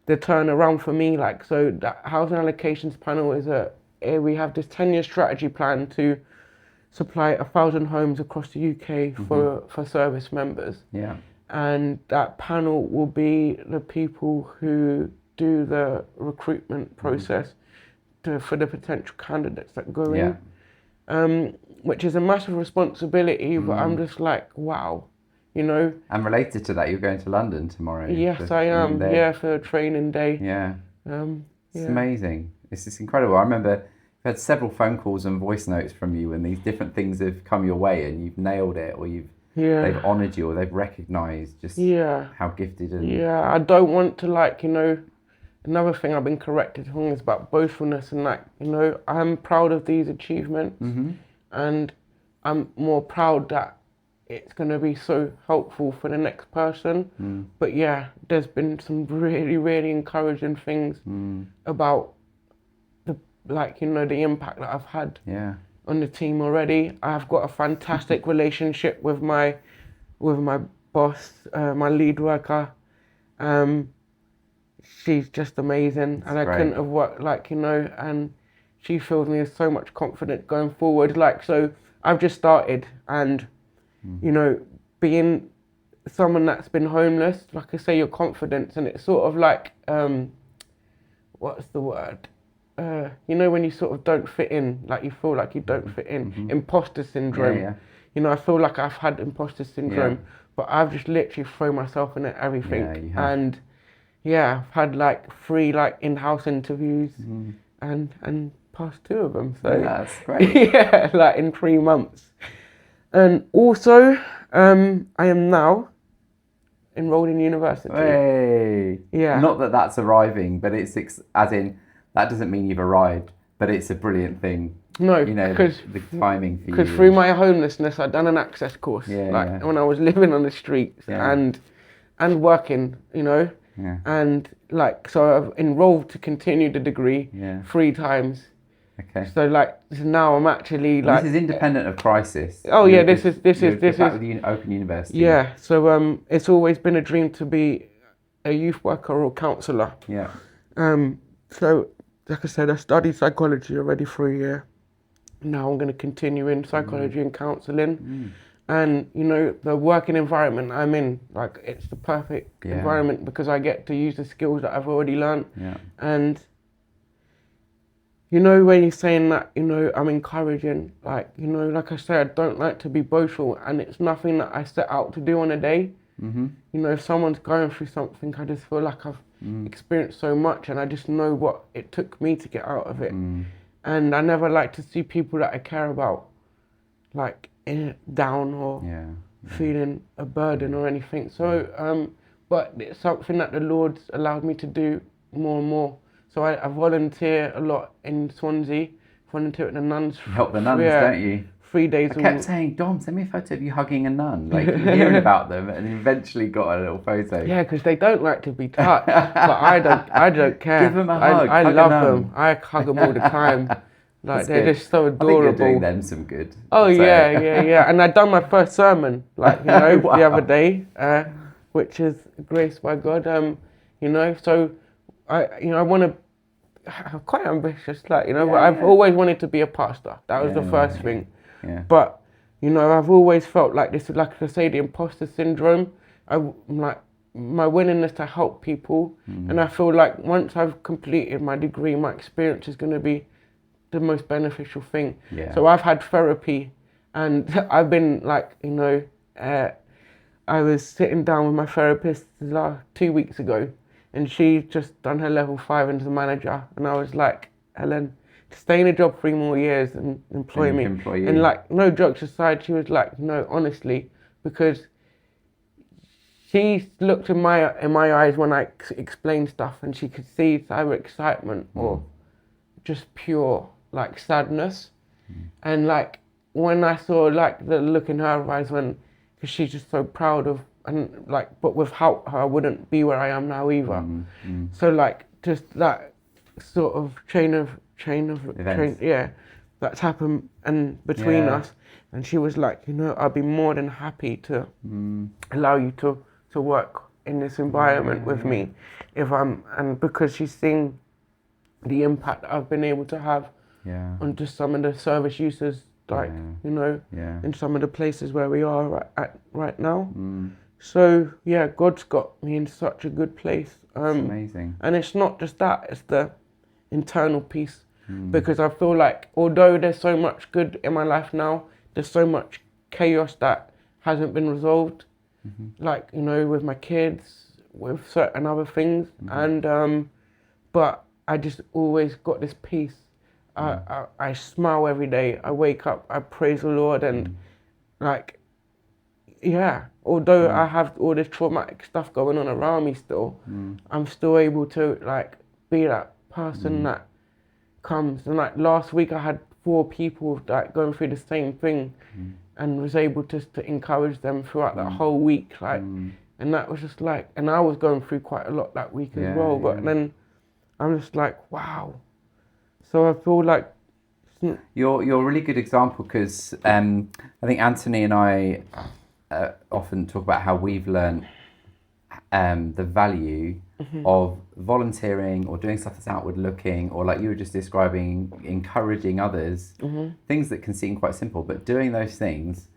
the turnaround for me, so that housing allocations panel is we have this 10-year strategy plan to supply 1,000 homes across the UK for service members. Yeah. And that panel will be the people who do the recruitment process for the potential candidates that go in, which is a massive responsibility, but I'm just like, wow, you know. And related to that, you're going to London tomorrow. Yes, I am, for a training day. Yeah. It's amazing. It's incredible. I remember I've had several phone calls and voice notes from you, and these different things have come your way, and you've nailed it, or they've honoured you, or they've recognised just how gifted and... I don't want to, another thing I've been corrected on is about boastfulness and I'm proud of these achievements and I'm more proud that it's going to be so helpful for the next person. But there's been some really, really encouraging things about the impact that I've had on the team already. I've got a fantastic relationship with my boss, my lead worker. She's just amazing, and I couldn't have worked and she fills me with so much confidence going forward. So I've just started, and being someone that's been homeless, like I say, your confidence, and it's sort of what's the word? When you sort of don't fit in, you feel like you don't fit in, imposter syndrome. I feel like I've had imposter syndrome, but I've just literally thrown myself in everything, and I've had 3 in-house interviews and passed 2 of them. So that's great. In 3 months. And also, I am now enrolled in university. Hey. Yeah. Not that that's arriving, but it's as in that doesn't mean you've arrived, but it's a brilliant thing. No, because the timing for you. Because through my homelessness, I'd done an access course. When I was living on the streets and working, and so I've enrolled to continue the degree 3 times. Okay. So now I'm actually this is independent of Crisis. Oh yeah, this is with Open University. Yeah. So it's always been a dream to be a youth worker or counsellor. Yeah. So like I said, I studied psychology already for a year. Now I'm going to continue in psychology and counselling. And the working environment I'm in, it's the perfect environment because I get to use the skills that I've already learned. Yeah. And when you're saying that, I'm encouraging, like I said, I don't like to be boastful, and it's nothing that I set out to do on a day. If someone's going through something, I just feel like I've experienced so much, and I just know what it took me to get out of it. And I never like to see people that I care about, down or feeling a burden or anything. So, but it's something that the Lord's allowed me to do more and more. So I volunteer a lot in Swansea volunteer at the nuns. You help the nuns, don't you? 3 days. I kept saying, Dom, send me a photo of you hugging a nun. Like, you're hearing about them, and eventually got a little photo. Yeah, because they don't like to be touched, but I don't care. Give them a hug. I hug love a nun. them. I hug them all the time. Like, they're just so adorable. I think you're doing them some good. Oh, yeah. And I done my first sermon, like, Wow. the other day, which is grace by God. So I want to. I'm quite ambitious, but I've always wanted to be a pastor. That was the first thing. Yeah. But I've always felt like this, like I say, the imposter syndrome. I'm like, my willingness to help people, and I feel like once I've completed my degree, my experience is going to be the most beneficial thing. Yeah. So I've had therapy, and I've been like, I was sitting down with my therapist 2 weeks ago, and she just done her level 5 as a manager, and I was like, Helen, stay in a job 3 more years and employ me. And like, no jokes aside, she was like, no, honestly, because she looked in my eyes when I explained stuff, and she could see either excitement or just pure like sadness. And like when I saw like the look in her eyes because she's just so proud of, and like, but without her I wouldn't be where I am now either. So like just that sort of chain of that's happened and between us, and she was like, I'd be more than happy to allow you to work in this environment with me and because she's seen the impact that I've been able to have on just some of the service users, like in some of the places where we are at right now. So yeah, God's got me in such a good place. It's amazing. And it's not just that, it's the internal peace. Because I feel like although there's so much good in my life now, there's so much chaos that hasn't been resolved. Like, with my kids, with certain other things. And but I just always got this peace. I smile every day. I wake up, I praise the Lord, and like, although I have all this traumatic stuff going on around me still, I'm still able to like be that person that comes. And like last week I had 4 people like going through the same thing, and was able to encourage them throughout that whole week, like, and that was just like, and I was going through quite a lot that week as well, but then I'm just like, wow. So I feel like you're a really good example, because I think Anthony and I often talk about how we've learned the value of volunteering or doing stuff that's outward looking, or like you were just describing, encouraging others, things that can seem quite simple, but doing those things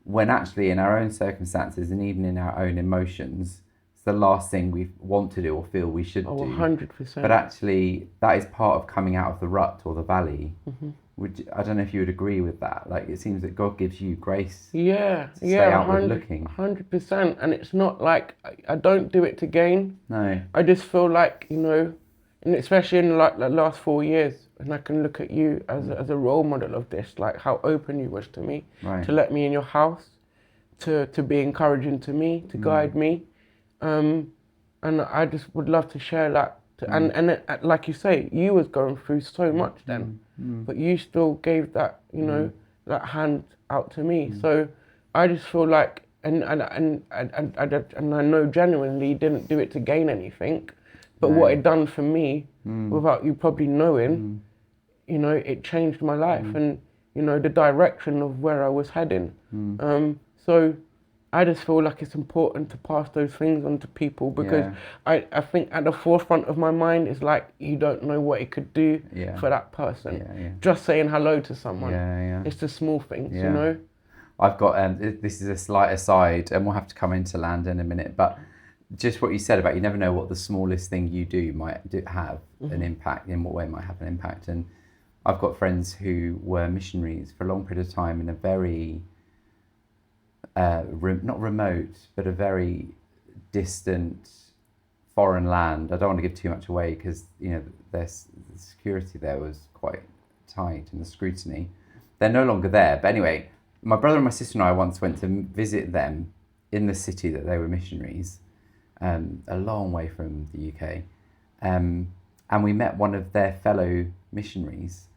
when actually in our own circumstances and even in our own emotions, it's the last thing we want to do or feel we should do. 100%. But actually that is part of coming out of the rut or the valley. I don't know if you would agree with that. Like, it seems that God gives you grace to stay outward looking. 100%. And it's not like, I don't do it to gain. No. I just feel like, and especially in like the last 4 years, and I can look at you as a role model of this, like how open you was to me, to let me in your house, to be encouraging to me, to guide me. And I just would love to share that. And like you say, you was going through so much then, but you still gave that, that hand out to me. So I just feel like, and I know genuinely you didn't do it to gain anything, but what it done for me, without you probably knowing, it changed my life and, the direction of where I was heading. So I just feel like it's important to pass those things on to people, because I think at the forefront of my mind is like, you don't know what it could do for that person. Just saying hello to someone. It's the small things, I've got, this is a slight aside, and we'll have to come into land in a minute, but just what you said about you never know what the smallest thing you do might have an impact, in what way it might have an impact. And I've got friends who were missionaries for a long period of time in a very not remote, but a very distant foreign land. I don't want to give too much away because the security there was quite tight, and the scrutiny. They're no longer there. But anyway, my brother and my sister and I once went to visit them in the city that they were missionaries, a long way from the UK, and we met one of their fellow missionaries,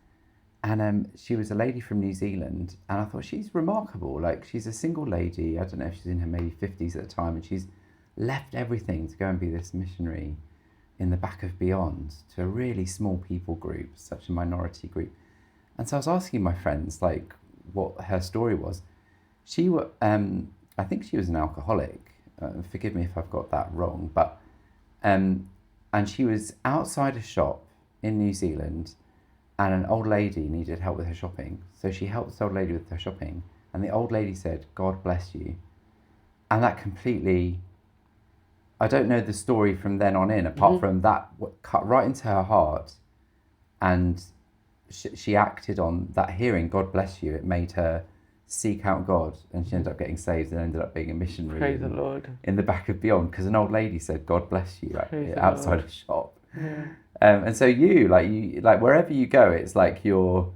And she was a lady from New Zealand, and I thought, she's remarkable. Like, she's a single lady. I don't know if she's in her maybe 50s at the time, and she's left everything to go and be this missionary in the back of Beyond to a really small people group, such a minority group. And so I was asking my friends, like, what her story was. I think she was an alcoholic. Forgive me if I've got that wrong, but and she was outside a shop in New Zealand, and an old lady needed help with her shopping. So she helped this old lady with her shopping, and the old lady said, "God bless you." And that completely, I don't know the story from then on in, apart from that, what cut right into her heart. And she acted on that hearing, "God bless you." It made her seek out God, and she ended up getting saved and ended up being a missionary. Praise the Lord. In the back of Beyond, because an old lady said, "God bless you," outside a shop. Yeah. And so you wherever you go, it's like you're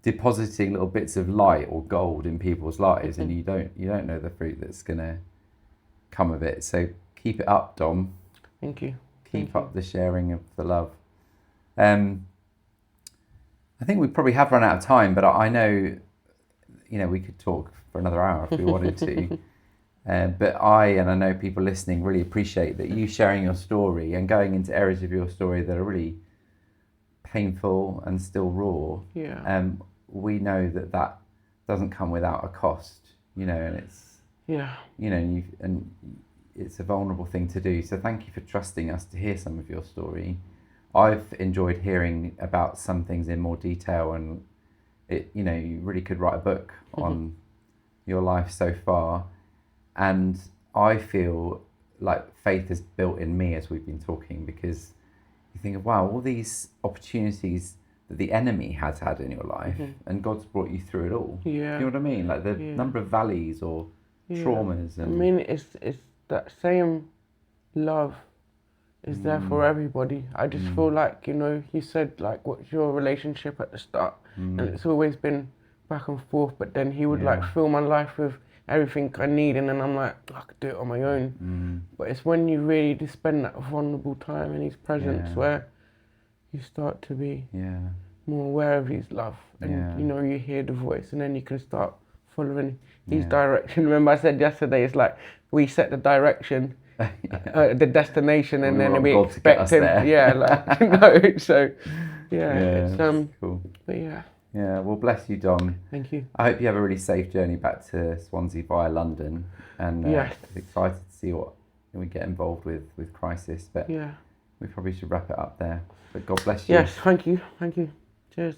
depositing little bits of light or gold in people's lives, and you don't know the fruit that's gonna come of it. So keep it up, Dom. Thank you. Keep up the sharing of the love. I think we probably have run out of time, but I know, we could talk for another hour if we wanted to. But I know people listening really appreciate that you sharing your story and going into areas of your story that are really painful and still raw. Yeah. We know that doesn't come without a cost, and it's, and it's a vulnerable thing to do. So thank you for trusting us to hear some of your story. I've enjoyed hearing about some things in more detail, and you really could write a book on your life so far. And I feel like faith is built in me as we've been talking, because you think of, wow, all these opportunities that the enemy has had in your life, and God's brought you through it all. Yeah. Do you know what I mean? Like the number of valleys or traumas. And it's that same love is there for everybody. I just feel like, you said, like, what's your relationship at the start? And it's always been back and forth, but then he would fill my life with everything I need, and then I'm like, I could do it on my own. But it's when you really just spend that vulnerable time in his presence where you start to be more aware of his love, and you hear the voice, and then you can start following his direction. Remember I said yesterday, it's like we set the direction, the destination, and then we expect him. So it's cool. But yeah, well, bless you, Dom. Thank you. I hope you have a really safe journey back to Swansea via London, and excited to see what we get involved with Crisis. But we probably should wrap it up there. But God bless you. Yes, thank you. Cheers.